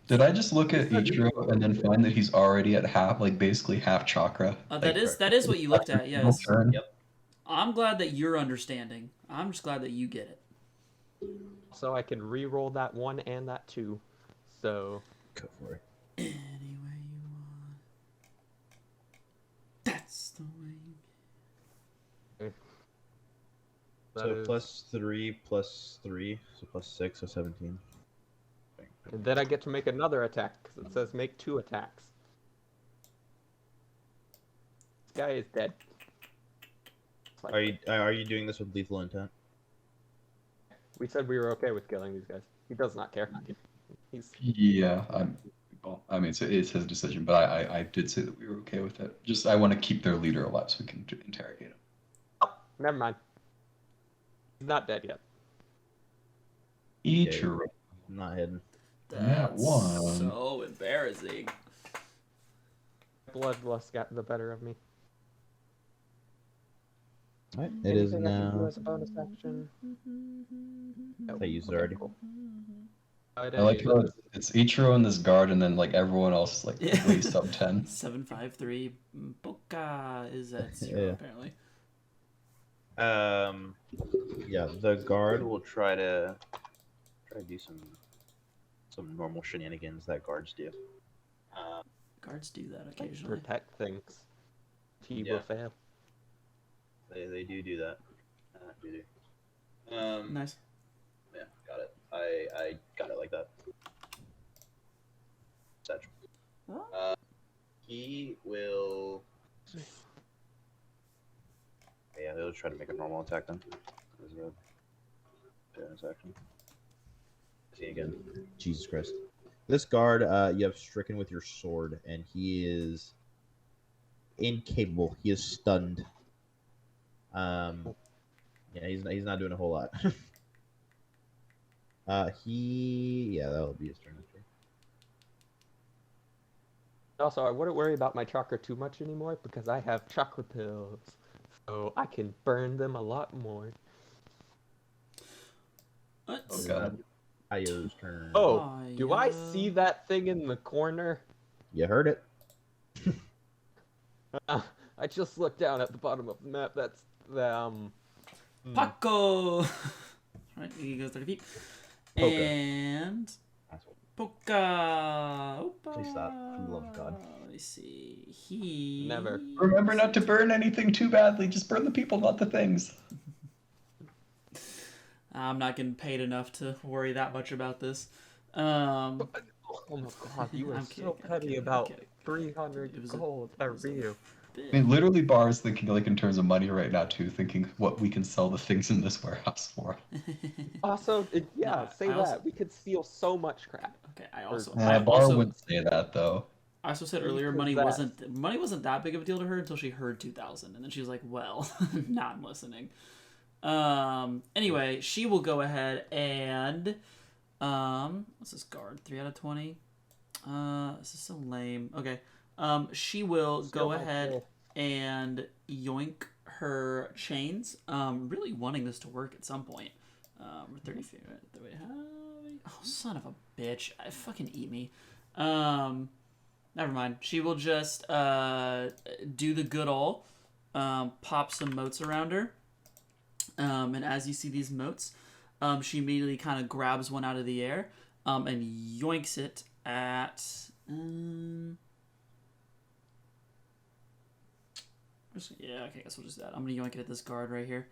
Did I just look at Ichiro and then find that he's already at half, like basically half chakra? that is what you looked at, yes. Turn? Yep. I'm glad that you're understanding. I'm just glad that you get it. So I can re-roll that 1 and that 2. So Go for it. Any way you want. That's the way you So is- +3 +3, so +6, so 17. and then I get to make another attack because it says make 2 attacks. This guy is dead. Are you doing this with lethal intent? We said we were okay with killing these guys. He does not care. He's Yeah, well, I mean, it's his decision, but I did say that we were okay with it. Just I want to keep their leader alive so we can interrogate him. never mind. He's not dead yet. Ichiro. Not hidden. That one. so embarrassing. Bloodlust got the better of me. Alright, it is Anything I can do now. as a bonus action? I used it already. Cool. I like how it's Ichiro and this guard, and then like everyone else is like Yeah. way sub 10. 753 Boca is at 0 Yeah. apparently. Yeah, the guard will try to do some normal shenanigans that guards do. Guards do that occasionally. Protect things. T Yeah. will fail. They do that. Do. Nice. Yeah, got it. I got it like that. Satchel. He will. Yeah, he'll try to make a normal attack then. As a bonus action. See again. Jesus Christ. This guard, you have stricken with your sword, and he is incapable. He is stunned. Yeah, he's not doing a whole lot. Yeah, that'll be his turn. Also, I wouldn't worry about my chakra too much anymore because I have chakra pills. So I can burn them a lot more. What? Oh god. Ayo's turn. Oh, do I yeah. see that thing in the corner? You heard it. I just looked down at the bottom of the map. That's the Paco! Right, he goes 30 feet. Poca. And Asshole. Poca! Opa. Please stop, for the love of God. Let me see. He Never. Remember not to burn anything too badly. Just burn the people, not the things. I'm not getting paid enough to worry that much about this. oh my god, you were I'm so kidding, I'm petty kidding, I'm about kidding. 300 It was gold. it was a Ryu. bit. I mean, literally, Bar is thinking like in terms of money right now too, thinking what we can sell the things in this warehouse for. Also, yeah, No, say I that. also- We could steal so much crap. Okay, I also Bar wouldn't say that though. I also said We earlier possess. money wasn't that big of a deal to her until she heard 2,000, and then she was like, "Well, now I'm listening." Anyway, she will go ahead and what's this guard? 3 out of 20. This is so lame. Okay. She will Steal go my ahead kill. and yoink her chains. Really wanting this to work at some point. We're 30 feet. Right? Wait, oh, son of a bitch! Fucking eat me. Never mind. She will just do the good ol', pop some motes around her. And as you see these motes, she immediately kind of grabs one out of the air and yoinks it at. Yeah, okay, I guess we'll just do that. I'm gonna yoink it at this guard right here.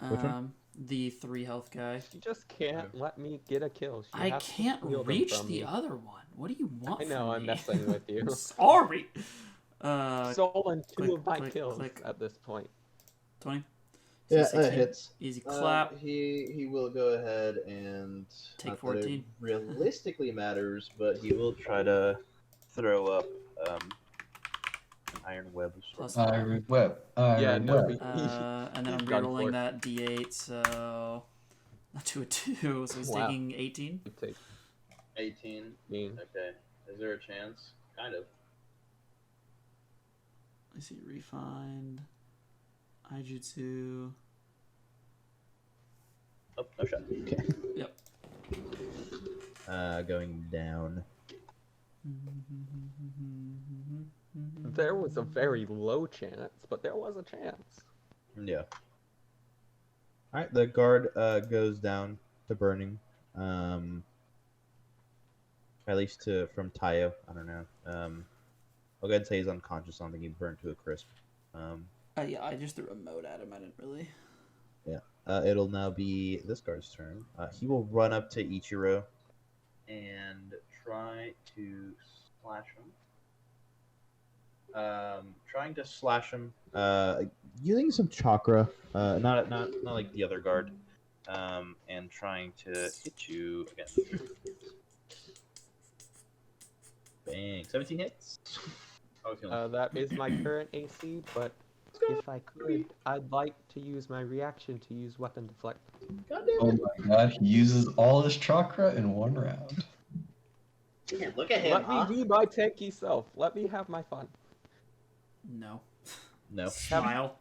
Which one? The 3 health guy. She just can't let me get a kill. She I has to can't steal them reach from the me. other one. What do you want I know, from I'm me? messing with you. Sorry. Stolen 2 click, of my click, kills click. at this point. 20. Yeah, 16. that hits. Easy clap. He will go ahead and Take not that it 14. realistically matters, but he will try to throw up an iron web of sorts. Plus Iron web. Iron Yeah, no, web. we- and then I'm He's done rerolling for. that d8, so not to a 2, so he's Wow. taking 18. Take 18. me. Okay. Is there a chance? Kind of. I see refined. Ijutsu. Oh, no shot. Okay. Yep. Going down. There was a very low chance, but there was a chance. Yeah. All right. The guard goes down to burning. At least from Tayo. I don't know. I'll go ahead and say he's unconscious. I don't think he burned to a crisp. Um, Yeah, I just threw a mote at him. I didn't really. yeah. It'll now be this guard's turn. He will run up to Ichiro and try to slash him. Trying to slash him. Using some chakra. Not like the other guard. And trying to hit you again. Bang. 17 hits. How are we feeling? That is my current AC, but if I could, I'd like to use my reaction to use weapon deflect. God damn Oh it. my god, he uses all his chakra in one round. Damn, look at him, Let huh? me be my tanky self. Let me have my fun. No. No. Smile.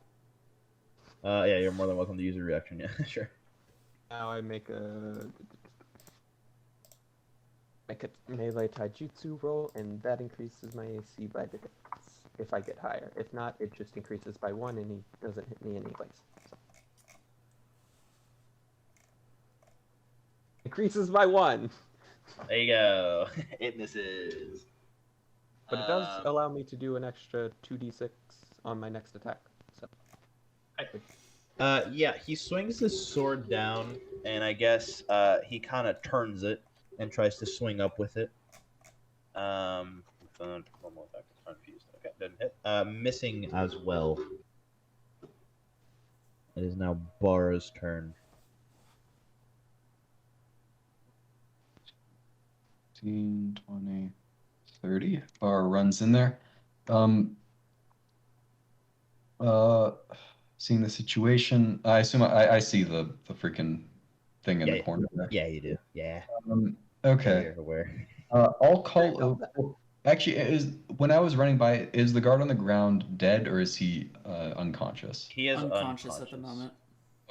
Yeah, you're more than welcome to use a reaction. Yeah, sure. Now I make a melee taijutsu roll, and that increases my AC by the difference if I get higher. If not, it just increases by 1, and he doesn't hit me anyways. So. Increases by 1, There you go. It misses. but it does allow me to do an extra 2d6 on my next attack. So. Yeah, he swings his sword down, and I guess he kind of turns it and tries to swing up with it. One more attack. Confused. Okay, doesn't hit. Missing as well. It is now Bara's turn. 15, 20, 30. Bar runs in there. Seeing the situation, I assume I see the freaking thing in the corner there. Yeah, you do. Yeah. Okay. You're aware. I'll call. Actually, when I was running by, is the guard on the ground dead or is he unconscious? He is Unconscious at the moment.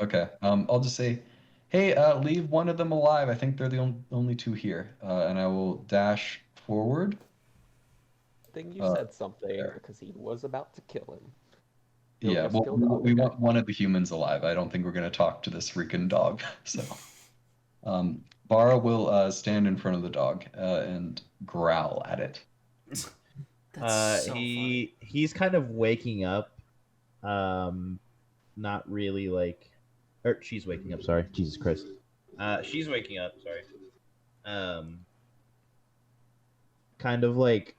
Okay. I'll just say, hey, leave one of them alive. I think they're the only two here. And I will dash forward. I think you said something because he was about to kill him. Yeah, well, we want one of the humans alive. I don't think we're going to talk to this freaking dog. So, Bara will stand in front of the dog and growl at it. That's so funny. He's kind of waking up. Not really like, or she's waking up. Sorry, Jesus Christ. She's waking up. Sorry. Kind of like,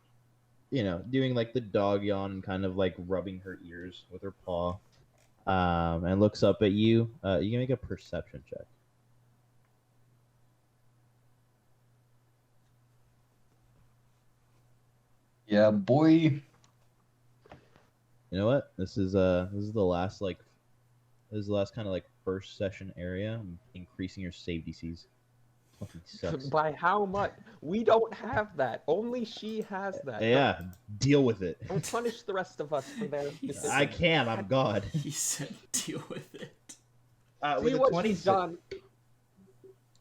doing like the dog yawn, kind of like rubbing her ears with her paw. And looks up at you. You can make a perception check. Yeah, boy. You know what? This is the last kind of like first session area. I'm increasing your save DCs. Fucking sucks. By how much? We don't have that. Only she has that. Yeah, deal with it. Don't punish the rest of us for their decisions. I can. I'm God. He said, "Deal with it." With See a what 20. she's done.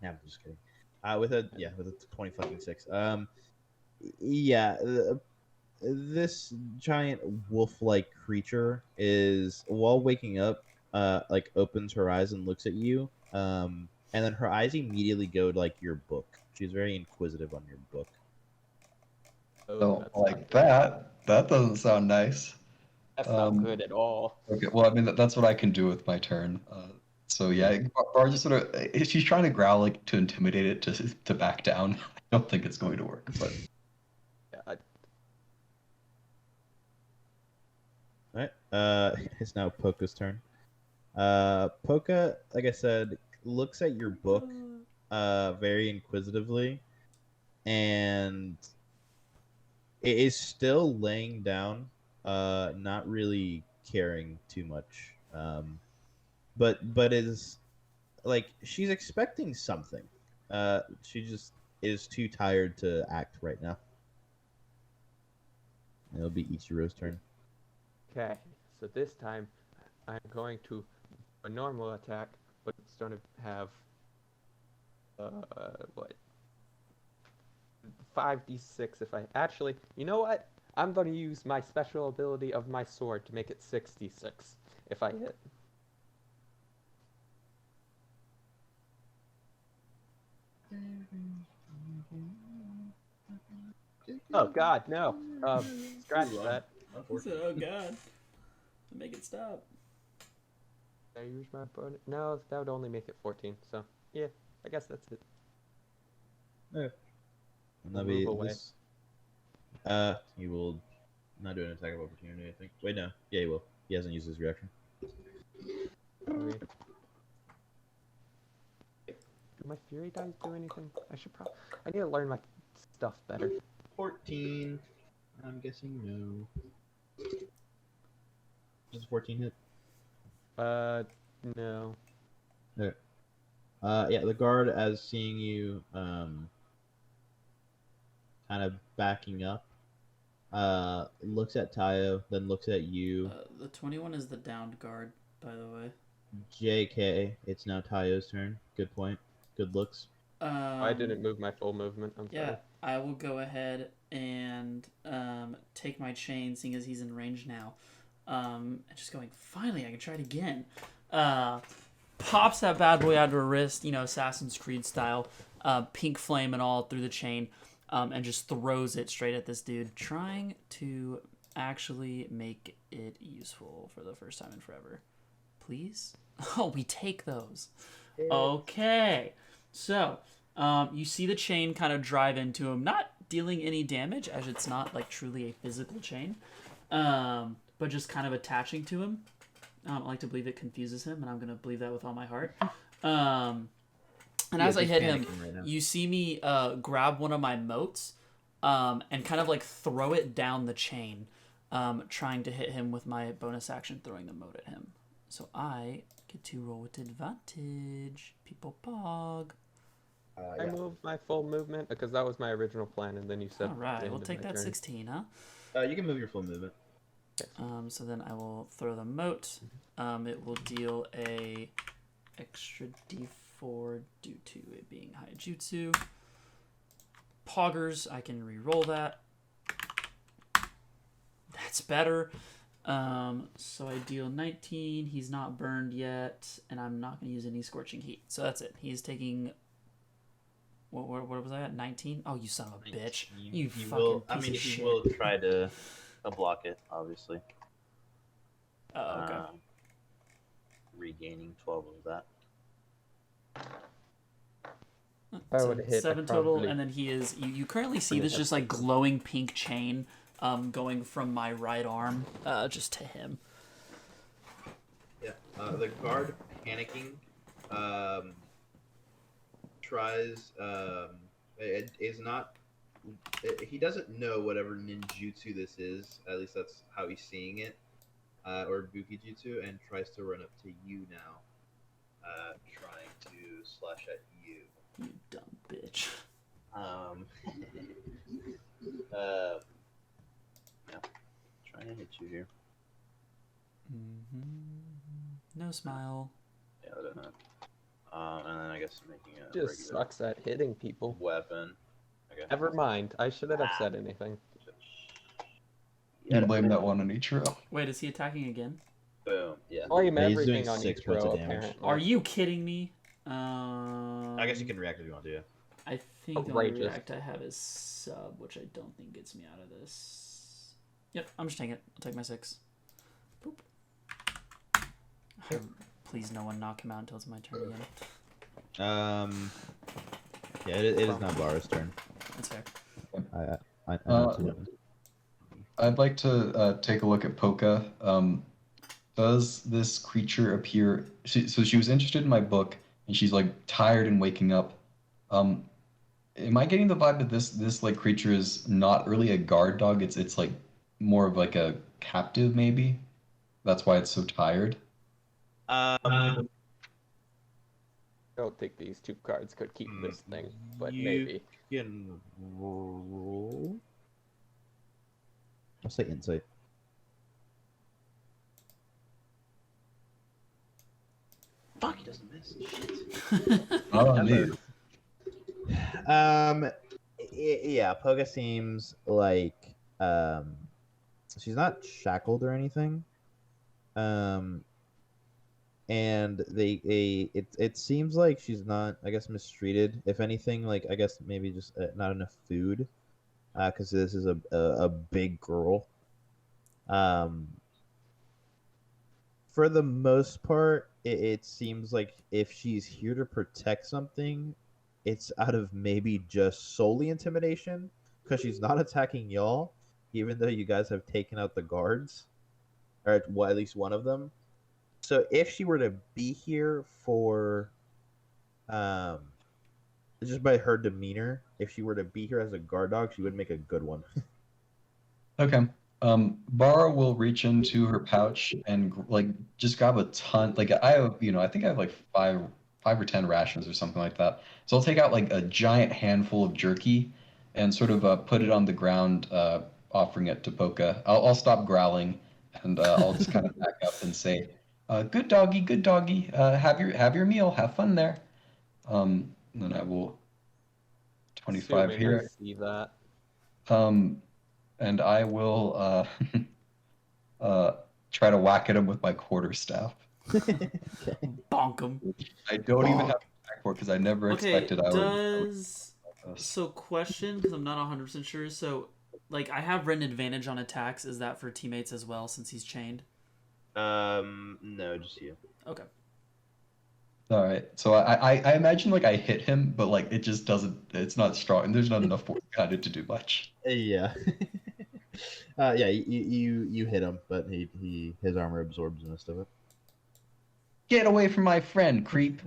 Yeah, I'm just kidding. With a 20 fucking 6. Yeah. This giant wolf-like creature is, while waking up, like opens her eyes and looks at you. And then her eyes immediately go to like your book. She's very inquisitive on your book. Don't like that. That doesn't sound nice. That's not good at all. Okay, well, I mean that's what I can do with my turn. So yeah, Bar just sort of, she's trying to growl like to intimidate it to back down. I don't think it's going to work, but Yeah, Alright. It's now Poka's turn. Poka, like I said, looks at your book very inquisitively, and it is still laying down, not really caring too much. But is like she's expecting something. She just is too tired to act right now. It'll be Ichiro's turn. Okay, so this time I'm going to a normal attack, but it's going to have what? 5d6 if I actually. You know what? I'm going to use my special ability of my sword to make it 6d6 if I hit. Oh God, no. Scratch that. He said, "Oh God, make it stop." Did I use my bonus? No, that would only make it 14. So yeah, I guess that's it. Okay. And that'll Move be away. this. He will not do an attack of opportunity, I think. Wait, no. Yeah, he will. He hasn't used his reaction. Sorry. Do my fury dice do anything? I should probably. I need to learn my stuff better. 14. I'm guessing no. Does 14 hit? No. Okay. Yeah, the guard, as seeing you, kind of backing up, looks at Tayo, then looks at you. The 21 is the downed guard, by the way. JK, it's now Tayo's turn. Good point. Good looks. I didn't move my full movement. I'm Yeah, sorry. I will go ahead and take my chain, seeing as he's in range now. And just going, finally, I can try it again. Pops that bad boy out of her wrist, Assassin's Creed style, pink flame and all through the chain, and just throws it straight at this dude, trying to actually make it useful for the first time in forever. Please? Oh, we take those. Okay. So, you see the chain kind of drive into him, not dealing any damage, as it's not like truly a physical chain, but just kind of attaching to him. I like to believe it confuses him, and I'm going to believe that with all my heart. And as I hit him, right you see me grab one of my motes and kind of like throw it down the chain, trying to hit him with my bonus action throwing the mote at him. So I get to roll with advantage. People pog. I moved my full movement because that was my original plan, and then you said. All right, we'll end of take my that turn. 16, huh? You can move your full movement. So then I will throw the mote. It will deal a extra d4 due to it being high jutsu. Poggers, I can re-roll that. That's better. So I deal 19. He's not burned yet, and I'm not going to use any scorching heat. So that's it. He's taking. What was I at? 19? Oh, you son of a bitch! You fucking piece of shit. He will try to block it, obviously. Oh, okay. Regaining 12 of that. I So would've hit, 7 I total, probably and then he is. You currently see would've this hit. just like glowing pink chain, going from my right arm, just to him. Yeah. The guard panicking, tries. It is not. He doesn't know whatever ninjutsu this is. At least that's how he's seeing it, or bukijutsu, and tries to run up to you now, trying to slash at you. You dumb bitch. Yeah. Trying to hit you here. No smile. Yeah, I don't know. And then I guess making a just regular sucks at hitting people. weapon. Okay. Never mind. I shouldn't have said anything. You blame that one on Ichiro. Wait, is he attacking again? Boom. Yeah. Blame Yeah, he's everything doing on 6 points of Ichiro, damage. apparently. Are you kidding me? I guess you can react if you want to. Yeah. I think the only Outrageous. react I have is sub, which I don't think gets me out of this. Yep, I'm just taking it. I'll take my 6. Boop. Please, no one knock him out until it's my turn again. Yeah, it is not Bara's turn. That's fair. I know it's weapon. I'd like to take a look at Poka. Does this creature appear? So she was interested in my book, and she's like tired and waking up. Am I getting the vibe that this like creature is not really a guard dog? It's like more of like a captive, maybe. That's why it's so tired. I don't think these 2 cards could keep this thing, but maybe. You can roll. I'll say insight. Fuck, he doesn't miss. Shit. Oh, dude. Yeah, Poga seems like she's not shackled or anything. and it seems like she's not, I guess, mistreated. If anything, like I guess maybe just not enough food, because this is a big girl. Um, for the most part, it seems like if she's here to protect something, it's out of maybe just solely intimidation, because she's not attacking y'all, even though you guys have taken out the guards, or well, at least one of them. So if she were to be here for, um, just by her demeanor, if she were to be here as a guard dog, she would make a good one. Okay. Bara will reach into her pouch and like just grab a ton. Like I have, I think I have like five or 10 rations or something like that. So I'll take out like a giant handful of jerky and sort of put it on the ground, offering it to Poka. I'll stop growling and I'll just kind of back up and say, "Good doggy, good doggy. Have your meal. Have fun there." And then I will 25 Assuming I here. see that. Um, and I will uh, try to whack at him with my quarterstaff. Bonk him. I don't even have a back for because I never Okay, expected I would. does... So question, because I'm not 100% sure. So, like, I have written advantage on attacks. Is that for teammates as well, since he's chained? No, just you. Okay. All right, so I imagine like I hit him, but like it just doesn't. It's not strong, and there's not enough force behind it to do much. Yeah. Yeah, you hit him, but his armor absorbs most of it. Get away from my friend, creep.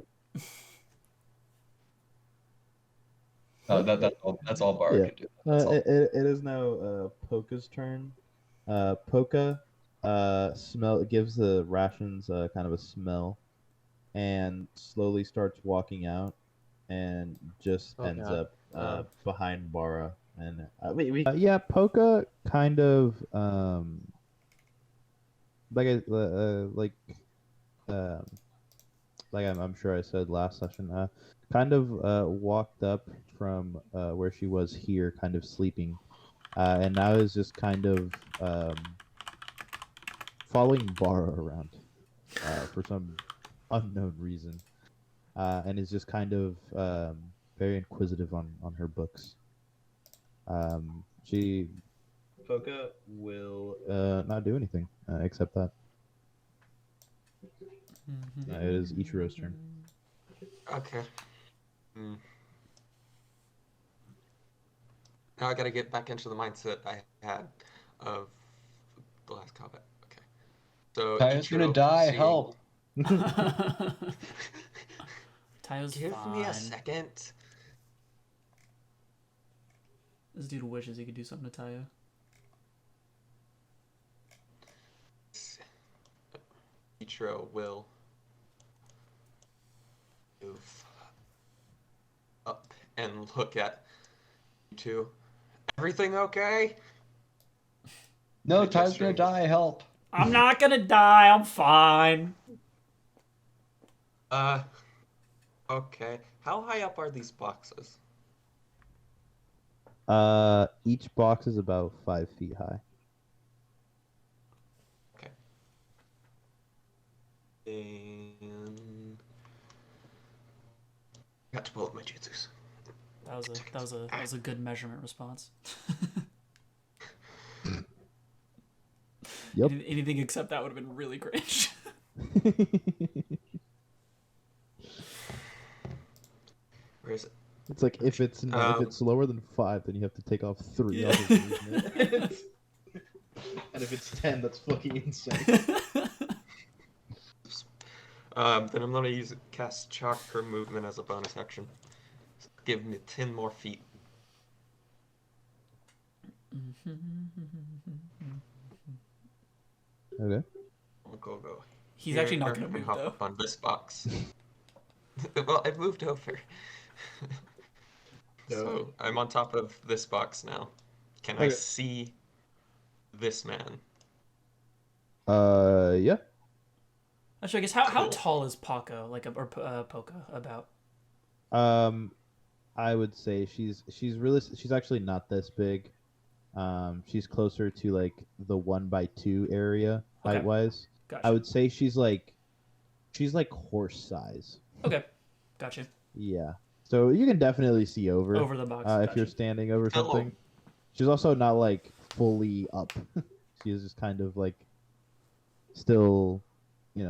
That's all Bar Yeah. can do. That's all. It is now Poka's turn. Poka gives the rations kind of a smell, and slowly starts walking out, and just Oh, ends God. up behind Bara. And yeah, Poka kind of like um like I'm sure I said last session, kind of walked up from where she was here, kind of sleeping, and now is just kind of following Bara around for some unknown reason, and is just kind of very inquisitive on her books. She Poka will not do anything except that. It is Ichiro's turn. Okay. Now I gotta get back into the mindset I had of the last combat. Okay. So Tayo's gonna Ichiro die. seeing- Help! Tayo's Give fine. me a second. This dude wishes he could do something to Tayo. Ichiro will move up and look at you two. Everything okay? No, I Tayo's just gonna raised- die. Help! I'm not gonna die. I'm fine. Okay. How high up are these boxes? Each box is about 5 feet high. Okay. And I got to pull up my jutsus. That was a good measurement response. Yep. Anything except that would have been really cringe. Where is it? It's like if it's lower than 5, then you have to take off 3 Yeah. others. And if it's 10, that's fucking insane. Then I'm gonna cast chakra movement as a bonus action. Give me 10 more feet. Okay. I'll go. He's actually not here gonna move and hop though. up on this box. Well, I've moved over. So I'm on top of this box now. Can I Okay. see this man? Yeah. Actually, I guess how Cool. tall is Paco? Poca about? I would say she's actually not this big. She's closer to like the 1x2 area Okay. height wise. Gotcha. I would say she's like She's like horse size. Okay, gotcha. Yeah. So you can definitely see over Over the box. if you're Gotcha. standing over Hello. something. She's also not like fully up. She is just kind of like still,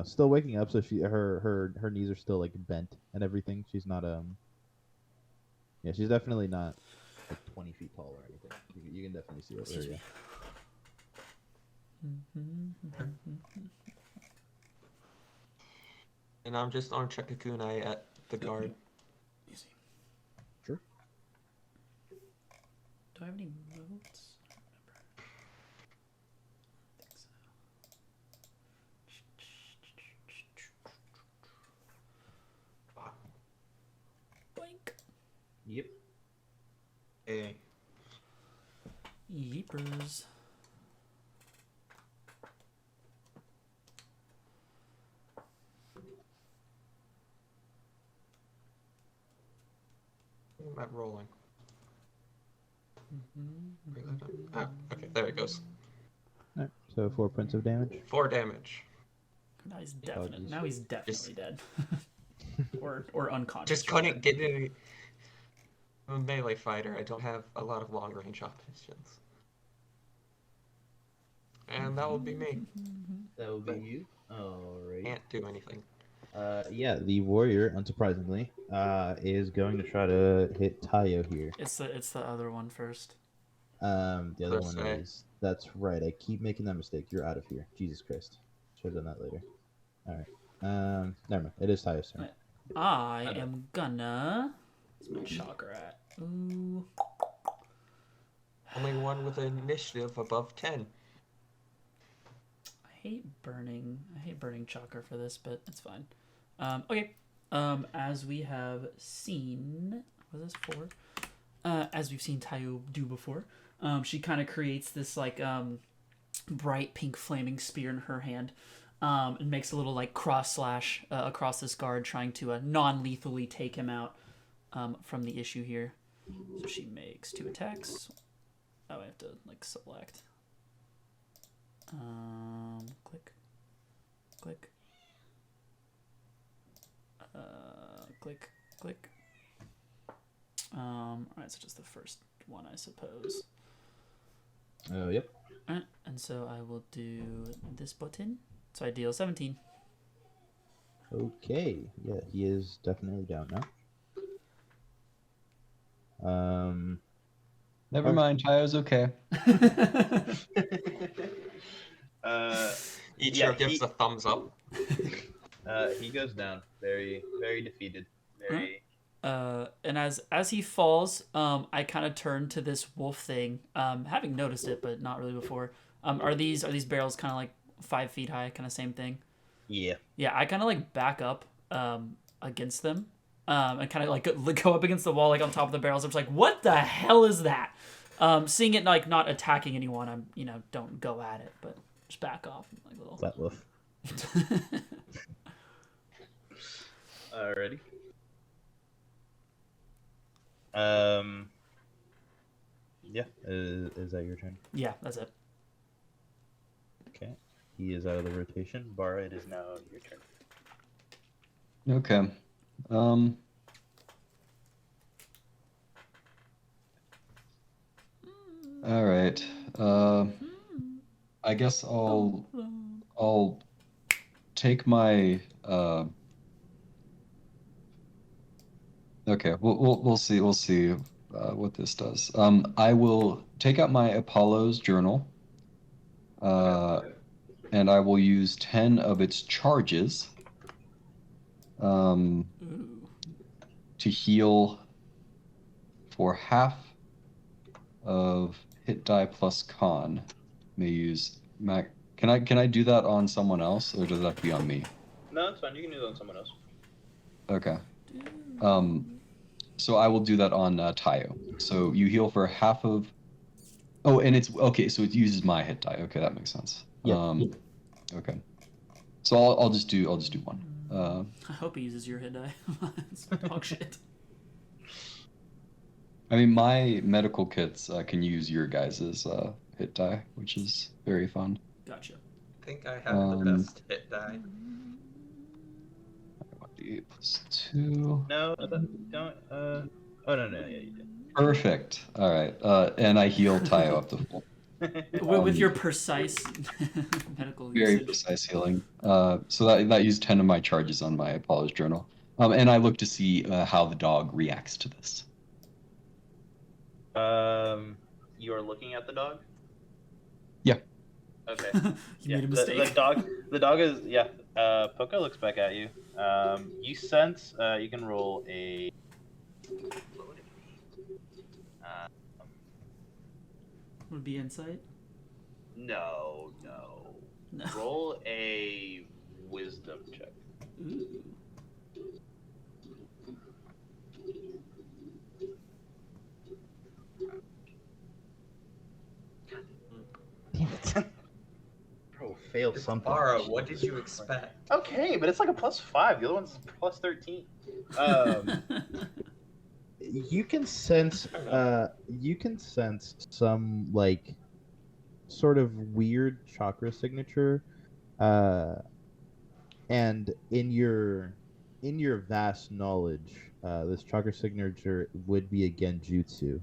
still waking up. So her knees are still like bent and everything. She's not yeah, she's definitely not like 20 feet tall or anything. You can definitely see over her. Yeah. And I'm just on Chekakunai at the guard. Easy. Sure. Do I have any notes? I don't remember. I think so. Boink. Yep. Hey. Yeepers. Am I rolling? Ah, okay, there it goes. Alright, so 4 points of damage. 4 damage. Now he's Oh, definitely geez. now he's definitely dead. or unconscious. Just couldn't get any. I'm a melee fighter. I don't have a lot of long range options. And that will be me. That will be you. Alright. Can't do anything. Yeah, the warrior, unsurprisingly, is going to try to hit Tayo here. It's the other one first. The other one Percent. is. That's right. I keep making that mistake. You're out of here. Jesus Christ. Should have done that later. All right. Never mind. It is Tayo's turn. I am gonna. Where's my chakra at? Ooh. Only one with an initiative above 10. I hate burning chakra for this, but it's fine. Okay. As we have seen, what is this for? As we've seen Tayo do before, she kind of creates this like bright pink flaming spear in her hand, and makes a little like cross slash across this guard, trying to non-lethally take him out from the issue here. So she makes 2 attacks. Oh, I have to like select. Click, click, click, click. Alright, so just the first one, I suppose. Oh, yep. Alright, and so I will do this button. So I deal 17. Okay. Yeah, he is definitely down now. Never mind, Tayo's okay. Ichiro gives a thumbs up. He goes down. Very, very defeated. Very. And as he falls, I kind of turn to this wolf thing, having noticed it, but not really before. Are these barrels kind of like 5 feet high, kind of same thing? Yeah. Yeah, I kind of like back up against them, and kind of like go up against the wall, like on top of the barrels. I'm just like, what the hell is that? Seeing it like not attacking anyone, I'm don't go at it, but just back off, like a little. Flat wolf. Alrighty. Yeah. Is that your turn? Yeah, that's it. Okay. He is out of the rotation. Bara, it is now your turn. Okay. All right. I guess I'll take my Okay, we'll see what this does. I will take out my Apollo's journal, and I will use 10 of its charges to heal for half of hit die plus con. May use Mac. Can I do that on someone else, or does that have to be on me? No, it's fine. You can do it on someone else. Okay. So I will do that on Tayo. So you heal for half of. Oh, and it's okay. So it uses my hit die. Okay, that makes sense. Yeah. Okay. So I'll just do one. I hope he uses your hit die. It's dog shit. I mean, my medical kits can use your guys's hit die, which is very fun. Gotcha. I think I have the best hit die. 8 plus 2. No, don't. Oh no, yeah, you did. Perfect. All right. And I heal Tayo up to full. With your precise medical Very usage. precise healing. So that used 10 of my charges on my Apollo's journal. And I look to see how the dog reacts to this. You are looking at the dog. Yeah. Okay. You made a mistake. The dog is Poco looks back at you. You sense. You can roll a. What would it be? Would be insight. No. No. Roll a wisdom check. Ooh. Damn it. Bro, fail something. Bara, what did you expect? Okay, but it's like a +5. The other one's plus 13. You can sense some like sort of weird chakra signature, and in your vast knowledge, this chakra signature would be a genjutsu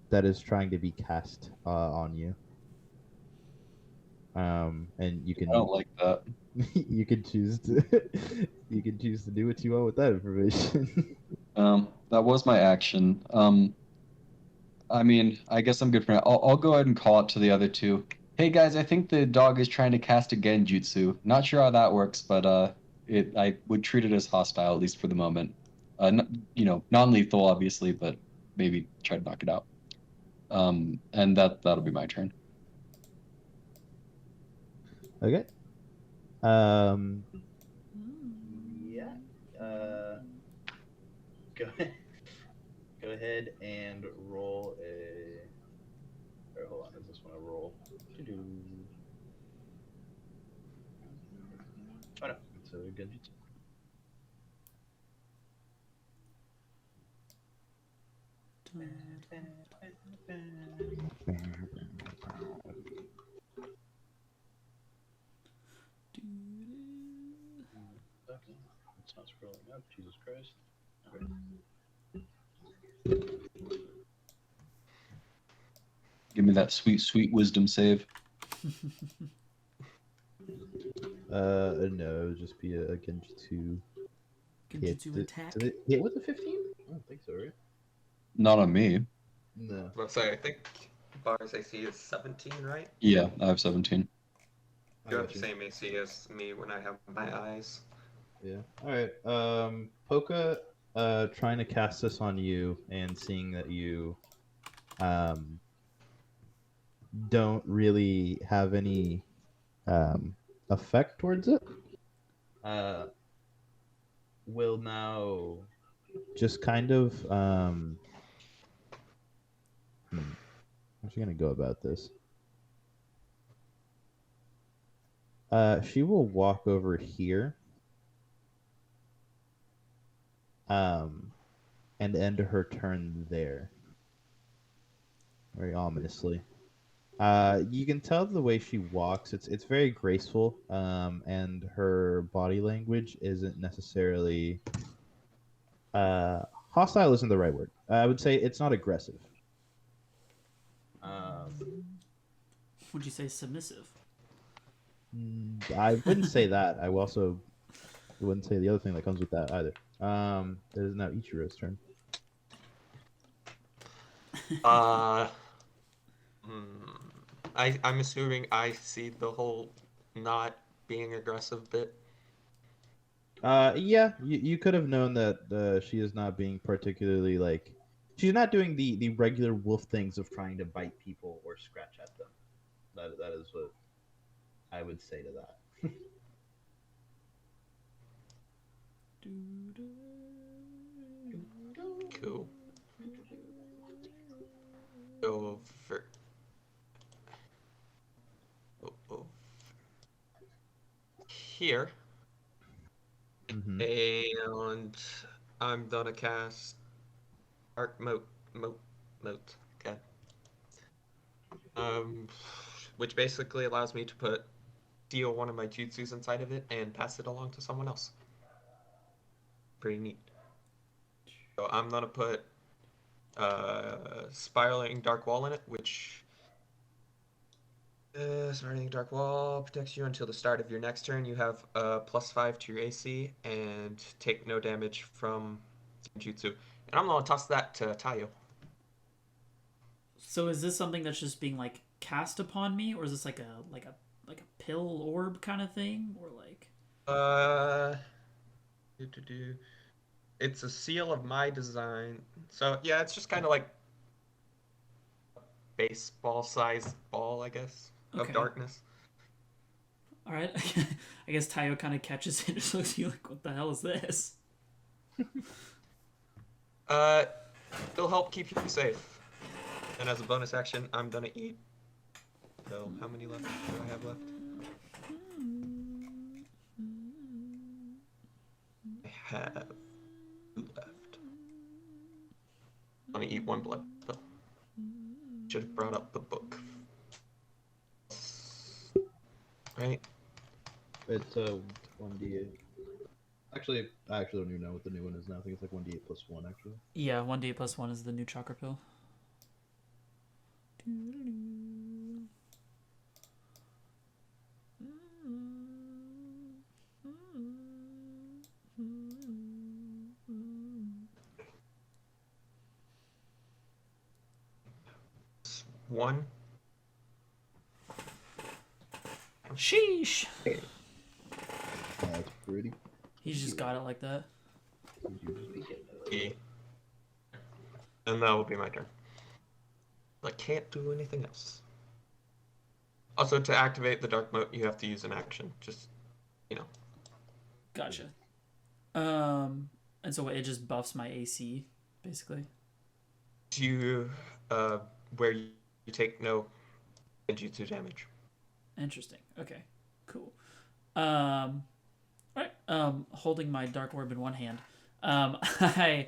that is trying to be cast on you. And you can I don't like that. you can choose to do what you want with that information. That was my action. I mean, I guess I'm good for now. I'll go ahead and call out to the other two. Hey guys, I think the dog is trying to cast a genjutsu. Not sure how that works, but I would treat it as hostile, at least for the moment. Non-lethal, obviously, but maybe try to knock it out. And that'll be my turn. Okay. Yeah. Go ahead and roll a. Or hold on, I just want to roll. Oh no, it's a genjutsu. Okay, it's not scrolling up. Jesus Christ. Okay. Give me that sweet, sweet wisdom save. No, it would just be a genjutsu. Genjutsu attack. Did it hit with a 15? I don't think so, right? Not on me. No. Let's say I think Bara's AC is 17, right? Yeah, I have 17. You have the same AC as me when I have my eyes. Yeah. All right. Poka, trying to cast this on you and seeing that you, don't really have any, effect towards it. Will now just kind of, how's she gonna go about this? She will walk over here. And end her turn there. Very ominously. You can tell the way she walks. It's very graceful. And her body language isn't necessarily. Hostile isn't the right word. I would say it's not aggressive. Would you say submissive? I wouldn't say that. I also wouldn't say the other thing that comes with that either. It is now Ichiro's turn. I'm assuming I see the whole not being aggressive bit. Yeah, you could have known that she is not being particularly like. She's not doing the regular wolf things of trying to bite people or scratch at them. That is what I would say to that. Cool. Over. Over. Here. Mm-hmm. And I'm gonna cast Arc Moat. Okay. Which basically allows me to put steal one of my jutsus inside of it and pass it along to someone else. Pretty neat. So I'm gonna put spiraling dark wall in it, which spiraling dark wall protects you until the start of your next turn. You have +5 to your AC and take no damage from jutsu. And I'm gonna toss that to Tayo. So is this something that's just being like cast upon me, or is this like a pill orb kind of thing, or like? It's a seal of my design. So yeah, it's just kind of like baseball sized ball, I guess, Okay. of darkness. All right. I guess Tayo kind of catches it and just looks at you like, what the hell is this? It'll help keep you safe. And as a bonus action, I'm gonna eat. So how many left do I have left? I have 2 left. I'm gonna eat 1 blood pill. Should have brought up the book. Right? It's 1d8. Actually, I actually don't even know what the new one is now. I think it's like 1d8 plus 1, actually. Yeah, 1d8 plus 1 is the new chakra pill. One. Sheesh. That's pretty. He's just got it like that. E. And that will be my turn. I can't do anything else. Also, to activate the dark mode, you have to use an action. Just, you know. Gotcha. And so it just buffs my AC, basically. You, where you take no jutsu damage. Interesting. Okay. Cool. Right. Holding my dark orb in one hand, I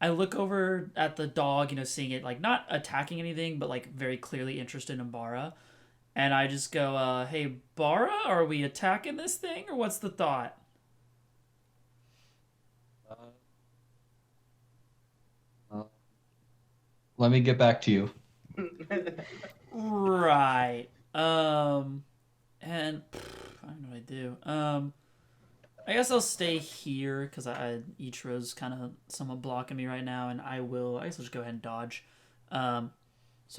look over at the dog, seeing it like not attacking anything, but like very clearly interested in Bara, and I just go, "Hey, Bara, are we attacking this thing, or what's the thought?" Let me get back to you. Right. And I don't know what I do. I guess I'll stay here because Ichiro's kind of somewhat blocking me right now, and I guess I'll just go ahead and dodge. So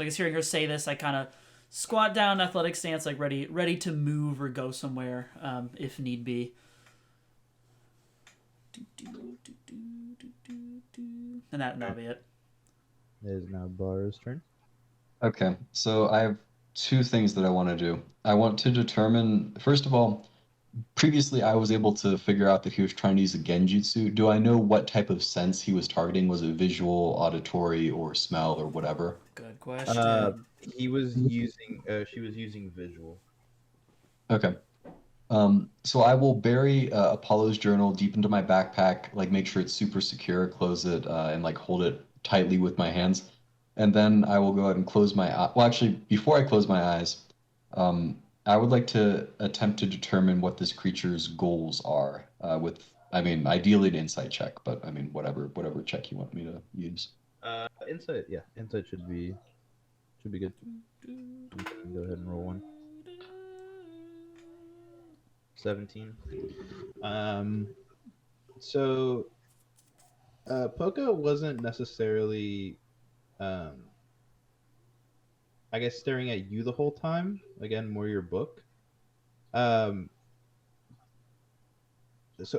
I guess hearing her say this, I kind of squat down, athletic stance, like ready to move or go somewhere, if need be. And that'll be it. It is now Bara's turn. Okay, so I have 2 things that I want to do. I want to determine, first of all, previously I was able to figure out that he was trying to use a genjutsu. Do I know what type of sense he was targeting? Was it visual, auditory, or smell, or whatever? Good question. He was using. She was using visual. Okay. So I will bury Apollo's journal deep into my backpack, like make sure it's super secure, close it, and like hold it tightly with my hands. And then I will go ahead and close my eye. Well, actually, before I close my eyes, I would like to attempt to determine what this creature's goals are. Ideally an insight check, but whatever check you want me to use. Insight, yeah, insight should be good. Go ahead and roll one. 17. So Poca wasn't necessarily, I guess, staring at you the whole time. Again, more your book. So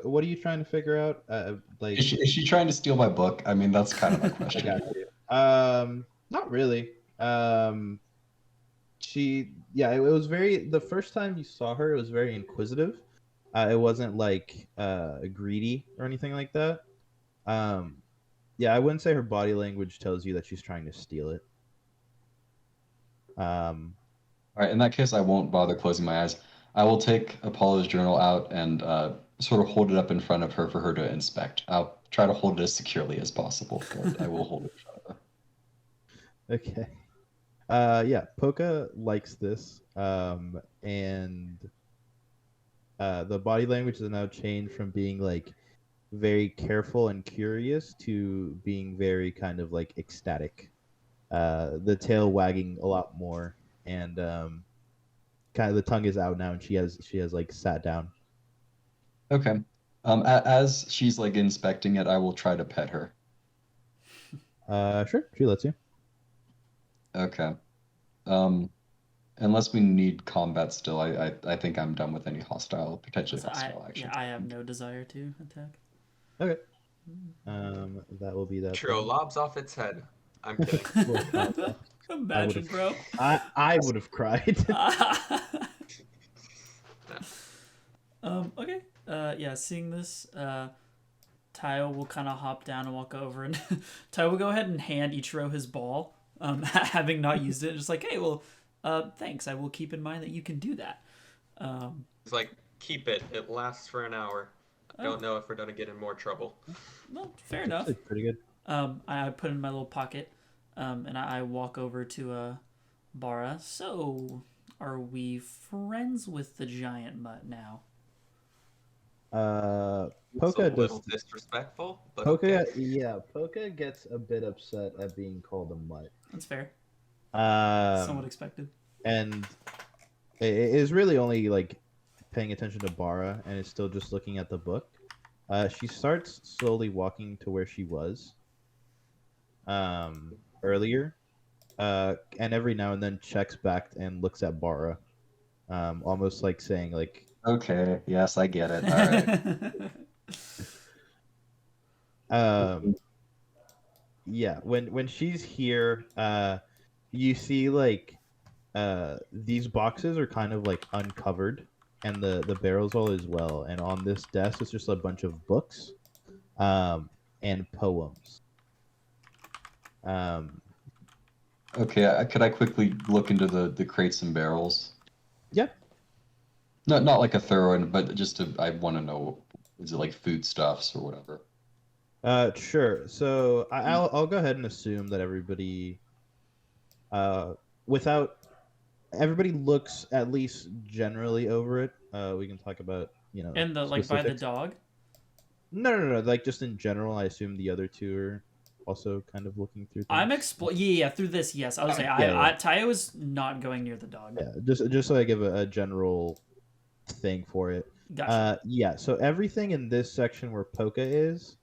what are you trying to figure out? Is she trying to steal my book? That's kind of my I question. got you. Not really. It was the first time you saw her, it was very inquisitive. It wasn't like greedy or anything like that. I wouldn't say her body language tells you that she's trying to steal it. All right, in that case, I won't bother closing my eyes. I will take Apollo's journal out and sort of hold it up in front of her for her to inspect. I'll try to hold it as securely as possible, but I will hold it in front of her. Okay. Poca likes this, and the body language has now changed from being like very careful and curious to being very kind of like ecstatic. The tail wagging a lot more, and kind of the tongue is out now, and she has like sat down. Okay. As she's like inspecting it, I will try to pet her. Sure, she lets you. Okay. Um, unless we need combat still, I think I'm done with any potentially So hostile actions. I have no desire to attack. Okay. That will be that. Ichiro then. lobs off its head. I'm kidding. Well, Imagine, bro. I would have cried. Okay. Yeah, seeing this, Tayo will kind of hop down and walk over, and Tayo will go ahead and hand Ichiro his ball, having not used it. Just like, hey, well, thanks. I will keep in mind that you can do that. It's like, keep it. It lasts for an hour. I don't know if we're gonna get in more trouble. Well, fair enough. It's pretty good. I put it in my little pocket, and I walk over to Bara. So, are we friends with the giant mutt now? It's a Poka little does. disrespectful, but Poka, okay. yeah, Poka gets a bit upset at being called a mutt. That's fair. Um, Somewhat expected. and it is really only like paying attention to Bara, and is still just looking at the book. She starts slowly walking to where she was earlier, and every now and then checks back and looks at Bara, almost like saying like, Okay, yes, I get it. All right. yeah, when she's here, you see like these boxes are kind of like uncovered, and the barrels all as well, and on this desk is just a bunch of books and poems. Okay, could I quickly look into the crates and barrels? Yeah. Not like a thorough, but I want to know, is it like foodstuffs or whatever? Sure. So I'll go ahead and assume that without everybody looks at least generally over it. We can talk about And the like by the specifics. dog. No. Like just in general, I assume the other two are also kind of looking through things. Yeah, through this. Yes, I was saying. Yeah. Tayo is not going near the dog. Yeah, just so I give a general thing for it. Gotcha. Yeah. So everything in this section where Poka is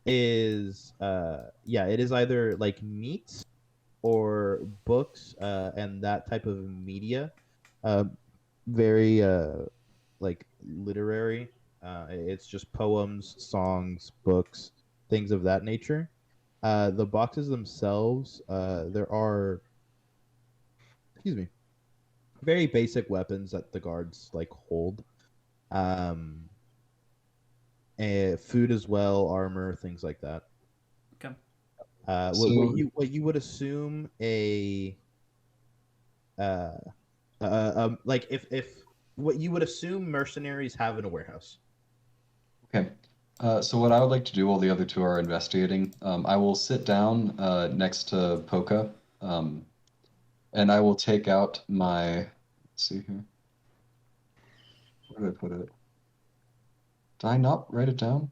yeah, it is either like meats or books and that type of media. Very like literary. It's just poems, songs, books, things of that nature. The boxes themselves, there are, excuse me, very basic weapons that the guards like hold. Um, food as well, armor, things like that. Okay. What you would assume uh, like if what you would assume mercenaries have in a warehouse. Okay. So what I would like to do while the other two are investigating, I will sit down next to Poka, and I will take out my. Let's see here. Where did I put it? Did I not write it down?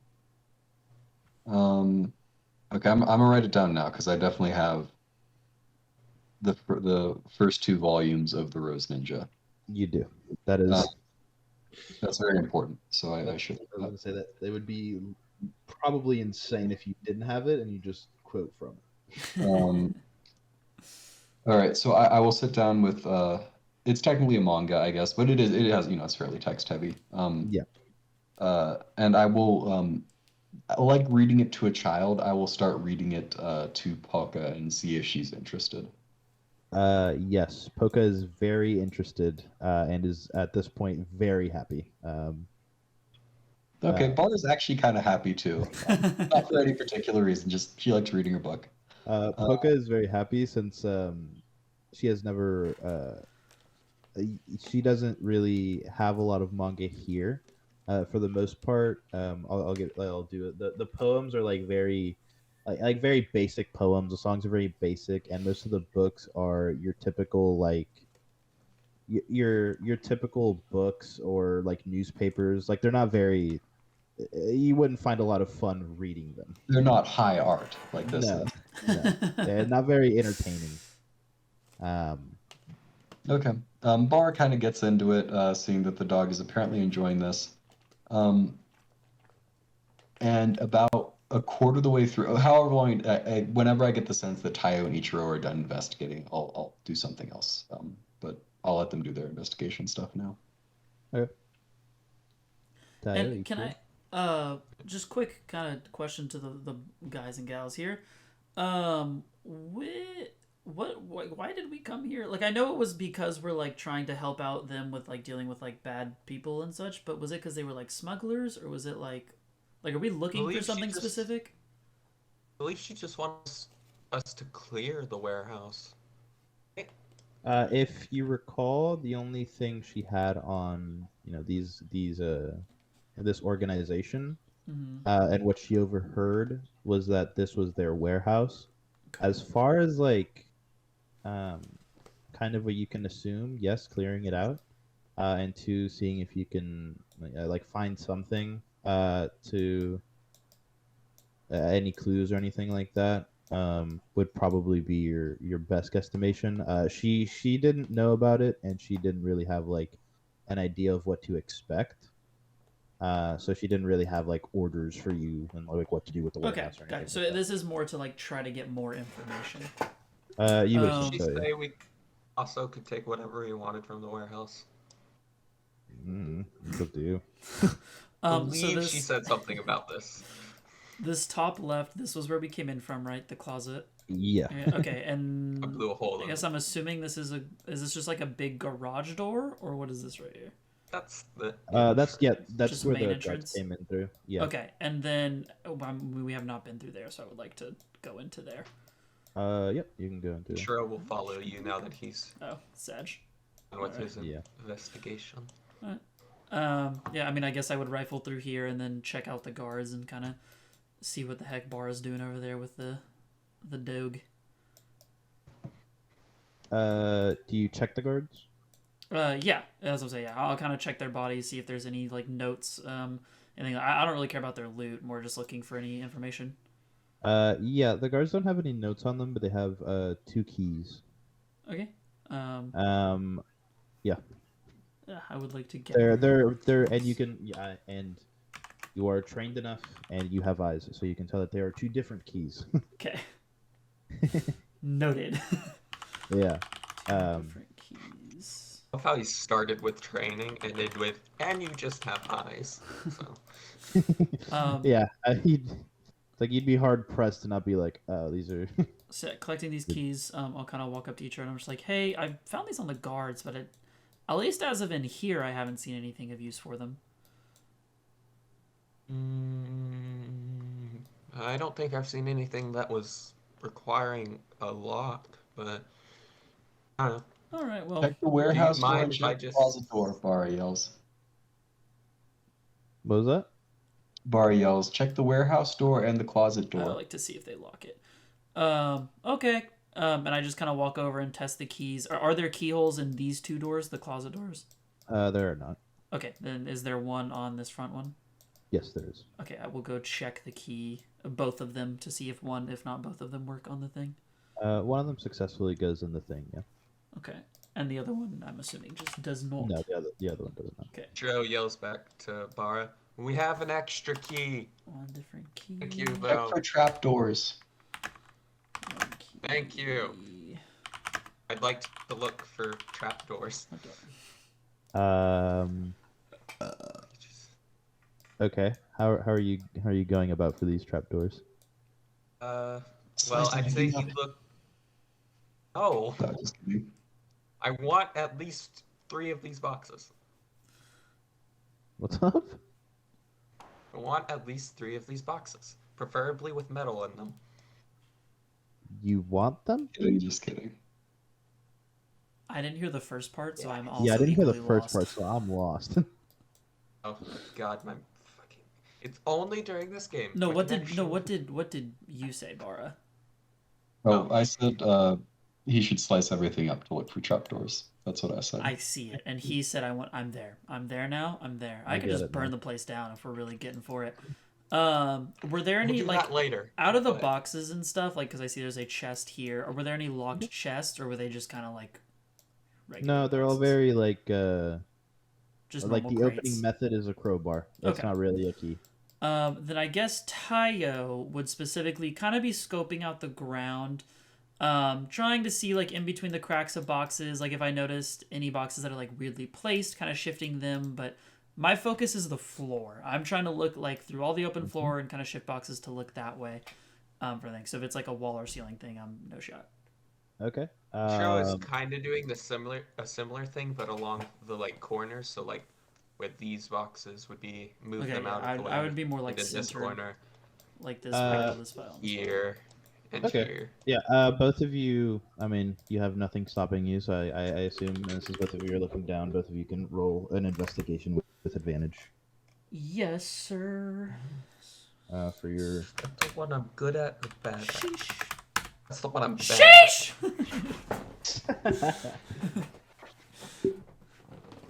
Okay, I'm gonna write it down now because I definitely have the first two volumes of the Rose Ninja. You do. That is. That's very important. So I should. I was going to say that it would be probably insane if you didn't have it and you just quote from it. All right, so I will sit down with. It's technically a manga, I guess, but it has it's fairly text heavy. Yeah. And I will like reading it to a child. I will start reading it to Poka and see if she's interested. Yes, Poka is very interested and is at this point very happy. Okay, Bara's actually kind of happy too. Not for any particular reason, just she likes reading her book. Poka is very happy since she has never she doesn't really have a lot of manga here. For the most part, I'll do it. The poems are like very like very basic poems. The songs are very basic, and most of the books are your typical like your typical books or like newspapers, like they're not very. You wouldn't find a lot of fun reading them. They're not high art like this No, is. no, they're not very entertaining. Um, Okay. Bar kind of gets into it, seeing that the dog is apparently enjoying this. Um, and about a quarter of the way through, however long, whenever I get the sense that Tayo and Ichiro are done investigating, I'll do something else. But I'll let them do their investigation stuff now. okay. Tayo, And can Ichiro? just quick kind of question to the guys and gals here. Why did we come here? Like, I know it was because we're like trying to help out them with like dealing with like bad people and such, but was it because they were like smugglers, or was it like are we looking for believe she something just- specific? I believe she just wants us to clear the warehouse. If you recall, the only thing she had on this organization, Mm-hmm. and what she overheard was that this was their warehouse. As far as like, kind of what you can assume, yes, clearing it out, and two, seeing if you can like find something to any clues or anything like that, would probably be your best guesstimation. She didn't know about it, and she didn't really have like an idea of what to expect. So she didn't really have like orders for you and like what to do with the Okay, warehouse or got anything. it. So like this is more to like try to get more information. that. You would Um, think She so, yeah. say we also could take whatever we wanted from the warehouse. It's up to you. I so believe she said something about this. this top left, this was where we came in from, right? The closet. Yeah. Yeah, okay, and I blew a hole I in guess it. I'm assuming is this just like a big garage door, or what is this right here? That's the. That's Just where main the entrance? guards came in through. Yeah. Okay, and then we have not been through there, so I would like to go into there. Yep, you can go into it. Shiro will follow you now that he's Oh, Sag. done with his Yeah. investigation. Yeah, I mean, I guess I would rifle through here and then check out the guards and kind of see what the heck Bar is doing over there with the dog. Do you check the guards? Yeah, as I was saying, yeah, I'll kind of check their bodies, see if there's any like notes. Anything. I don't really care about their loot. More just looking for any information. Yeah, the guards don't have any notes on them, but they have 2 keys. Okay. Yeah. I would like to get. They're and you can and you are trained enough and you have eyes, so you can tell that there are 2 different keys. Okay. Noted. Yeah. Different keys. I love how he started with training, ended with, and you just have eyes. So. Yeah. You'd be hard pressed to not be like, oh, these are. So collecting these keys, I'll kind of walk up to each other and I'm just like, hey, I found these on the guards, but at least as of in here, I haven't seen anything of use for them. I don't think I've seen anything that was requiring a lock, but I don't know. All right, well, Check the warehouse door mind and if I check the just- closet door, Bar yells. What was that? Bar yells, check the warehouse door and the closet I door. like to see if they lock it. Okay. And I just kind of walk over and test the keys. Are there keyholes in these 2 doors, the closet doors? There are not. Okay, then is there one on this front one? Yes, there is. Okay, I will go check the key, both of them, to see if one, if not both of them, work on the thing. One of them successfully goes in the thing. Yeah. Okay, and the other one, I'm assuming, just does not. No, the other one does not. Okay, Shiro yells back to Bara, we have an extra key. one different key. Thank you, Check though. for trapdoors. One key. Thank you. I'd like to look for trapdoors. Okay. Okay. How are you going about for these trapdoors? Well, Slice I'd and say hang you up. look. Oh, No, just kidding. I want at least 3 of these boxes. What's up? I want at least 3 of these boxes, preferably with metal in them. You want them? Kidding, just kidding. I didn't hear the first part, so I'm also Yeah, I didn't hear the equally first lost. part, so I'm lost. Oh God, my fucking! It's only during this game. No, My what connection- did you say, Bara? Oh, I said, he should slice everything up to look for trapdoors. That's what I said. I see it, and he said, I'm there. I'm there now. I'm there. I I could get just it burn now. the place down if we're really getting for it. Were there We'll any do like that later. out of the but boxes and stuff? Like, because I see there's a chest here. Or were there any locked chests, or were they just kind of like regular No, they're all boxes? very Just like normal the crates. opening method is a crowbar. That's Okay. not really a key. Then I guess Tayo would specifically kind of be scoping out the ground, trying to see like in between the cracks of boxes, like if I noticed any boxes that are like weirdly placed, kind of shifting them. But my focus is the floor. I'm trying to look like through all the open floor and kind of shift boxes to look that way, for things. So if it's like a wall or ceiling thing, I'm no shot. Okay. Show is kind of doing a similar thing, but along the like corners. So like where these boxes would be, move Okay, them yeah, out of the way. I would be more like and in this centered, corner, like this Uh, file, this file. here, and Okay. here. Yeah. Both of you. I mean, you have nothing stopping you, so I assume and since both of you are looking down, both of you can roll an investigation with advantage. Yes, sir. For your. That's the one I'm good at or bad at. Sheesh. That's the one I'm bad Sheesh! at.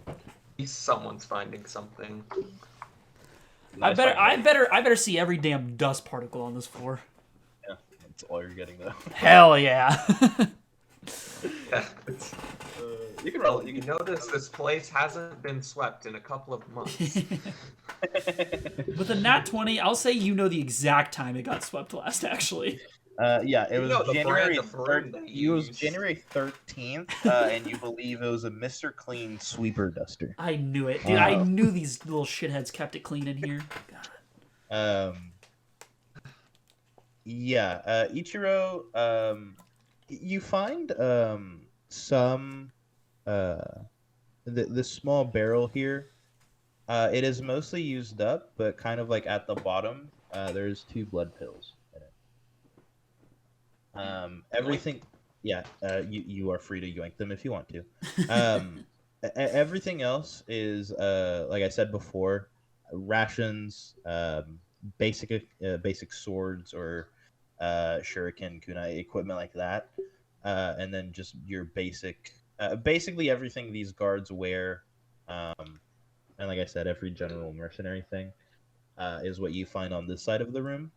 At least someone's finding something. I better see every damn dust particle on this floor. Yeah, that's all you're getting though. Hell yeah. Yeah. You can roll it. You notice this place hasn't been swept in a couple of months. With a nat 20, I'll say you know the exact time it got swept last, actually. Yeah, it You was know the January brand of broom they It was use. January 13th, and you believe it was a Mr. Clean sweeper duster. I knew it. Dude, I Wow. knew these little shitheads kept it clean in here. God. Yeah, Ichiro, you find some this small barrel here. It is mostly used up, but kind of like at the bottom, there's 2 blood pills in it. Everything, yeah, you are free to yoink them if you want to. Everything else is, like I said before, rations, basic swords or shuriken, kunai equipment like that, and then just your basically everything these guards wear, and like I said, every general mercenary thing is what you find on this side of the room.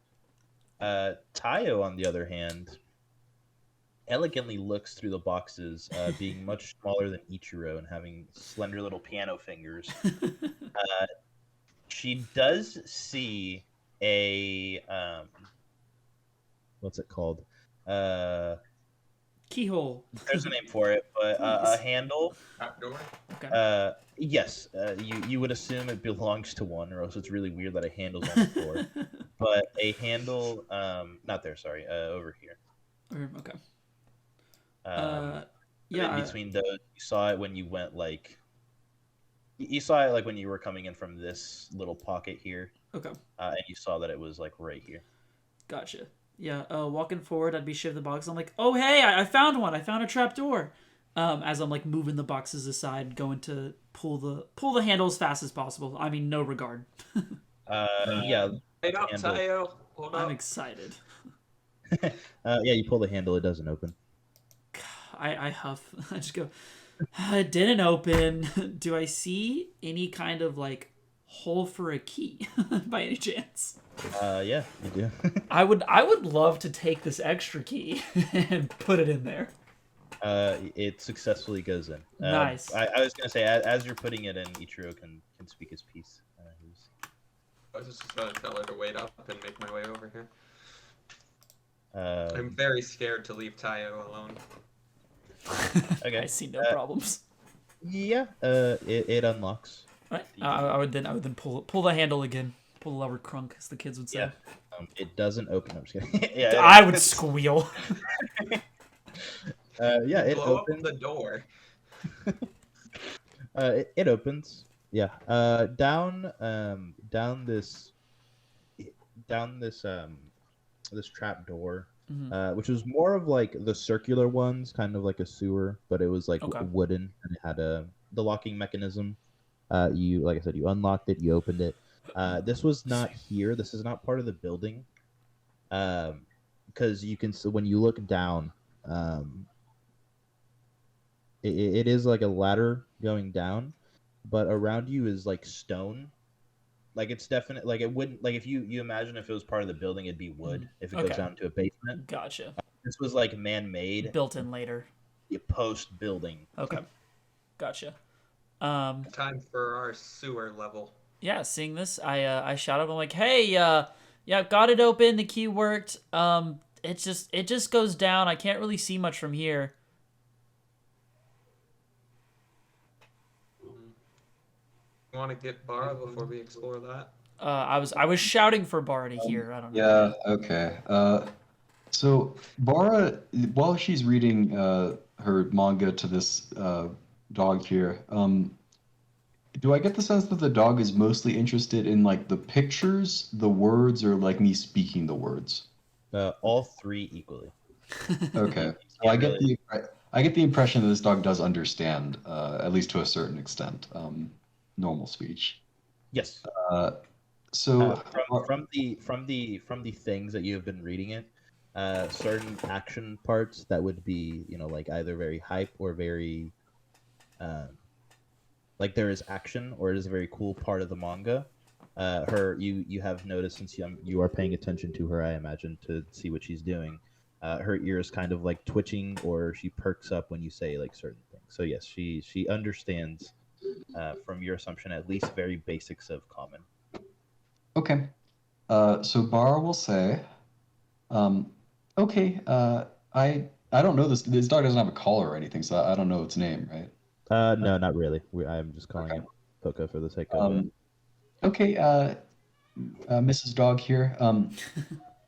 Tayo, on the other hand, elegantly looks through the boxes, being much smaller than Ichiro and having slender little piano fingers. She does see a what's it called? Keyhole. There's a name for it, but a handle. Outdoor? Okay. Yes, you would assume it belongs to one, or else it's really weird that a handle's on the floor. But a handle, not there. Sorry, over here. Okay. In between those, you saw it when you went like. You saw it like when you were coming in from this little pocket here. Okay. And you saw that it was like right here. Gotcha. Yeah, walking forward, I'd be shifting the box. I'm like, oh, hey, I found one. I found a trap door. As I'm like moving the boxes aside, going to pull the handle as fast as possible. I mean, no regard. Yeah. Wait up, handle. Tayo. Hold I'm up. excited. Yeah, you pull the handle, it doesn't open. I huff. I just go, it didn't open. Do I see any kind of like hole for a key by any chance? Yeah, you do. I would love to take this extra key and put it in there. It successfully goes in. Nice. I was gonna say, as you're putting it in, Ichiro can speak his piece. I was just gonna tell her to wait up and make my way over here. Um, I'm very scared to leave Tayo alone. okay. I see no problems. Yeah. It unlocks. Right. I would then pull the handle again. Pull the lever crunk, as the kids would say. Yeah. It doesn't open. I'm just kidding. Yeah. I would squeal. Yeah. It Blow opens. up the door. It opens. Yeah. Down this trap door, which was more of like the circular ones, kind of like a sewer, but it was like Okay. wooden and it had the locking mechanism. You, like I said, you unlocked it, you opened it. This was not here. This is not part of the building. Because you can, when you look down, it is like a ladder going down, but around you is like stone. Like it's definite. Like it wouldn't like if you imagine if it was part of the building, it'd be wood. If it goes Okay. down to a basement, Gotcha. this was like man-made, Built in later. post building. Okay. Gotcha. Time for our sewer level. Yeah, seeing this, I shouted, I'm like, hey, yeah, got it open, the key worked. It just goes down. I can't really see much from here. You want to get Bara before we explore that? I was shouting for Bar to hear. I don't know. Yeah, okay. So Bara, while she's reading her manga to this dog here, do I get the sense that the dog is mostly interested in like the pictures, the words, or like me speaking the words? All three equally. Okay. So I get the impression that this dog does understand, at least to a certain extent, normal speech. Yes. So From the things that you have been reading it, certain action parts that would be like either very hype or very like there is action or it is a very cool part of the manga. You have noticed since you are paying attention to her, I imagine, to see what she's doing. Her ears kind of like twitching or she perks up when you say like certain things. So yes, she understands from your assumption at least very basics of common. okay. So Bara will say, okay, I don't know this. This dog doesn't have a collar or anything, so I don't know its name, right? No, not really. I'm just calling Okay. it Poca for the sake of it. Okay, Mrs. Dog here.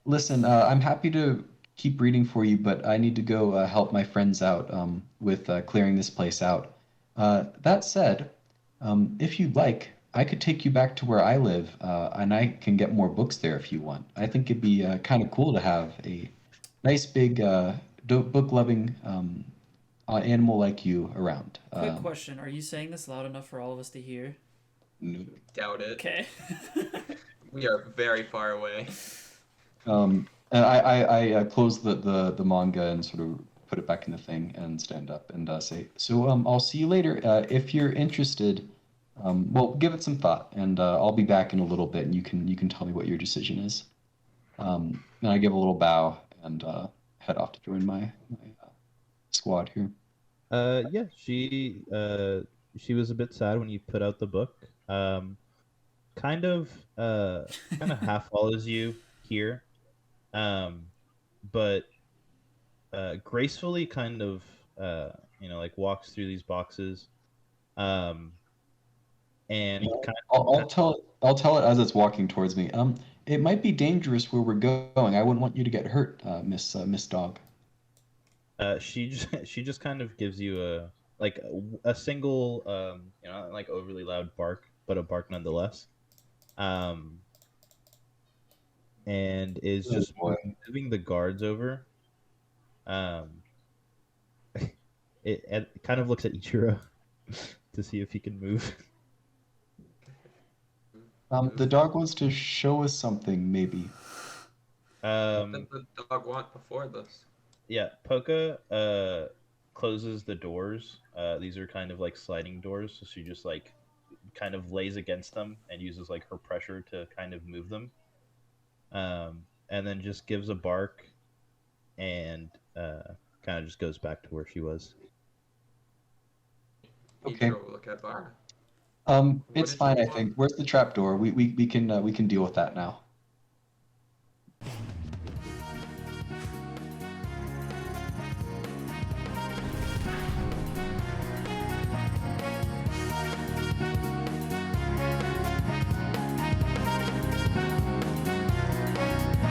Listen, I'm happy to keep reading for you, but I need to go help my friends out with clearing this place out. That said, if you'd like, I could take you back to where I live, and I can get more books there if you want. I think it'd be kind of cool to have a nice big book-loving animal like you around. Quick question: are you saying this loud enough for all of us to hear? No. Doubt it. Okay. We are very far away. And I close the manga and sort of put it back in the thing and stand up and say, so I'll see you later. If you're interested, well, give it some thought, and I'll be back in a little bit, and you can tell me what your decision is. And I give a little bow and head off to join my squad here. Yeah, she was a bit sad when you put out the book. Kind of half follows you here, but gracefully kind of like walks through these boxes, and I'll tell it as it's walking towards me. It might be dangerous where we're going. I wouldn't want you to get hurt, Miss Dog. she just kind of gives you a single like overly loud bark, but a bark nonetheless. And is just moving the guards over. It kind of looks at Ichiro to see if he can move. The dog wants to show us something, maybe. What did the dog want before this? Yeah, Poca closes the doors. These are kind of like sliding doors, so she just like kind of lays against them and uses like her pressure to kind of move them. And then just gives a bark and kind of just goes back to where she was. Okay. Look at Bara. It's did fine, you I want? think. Where's the trapdoor? We can deal with that now.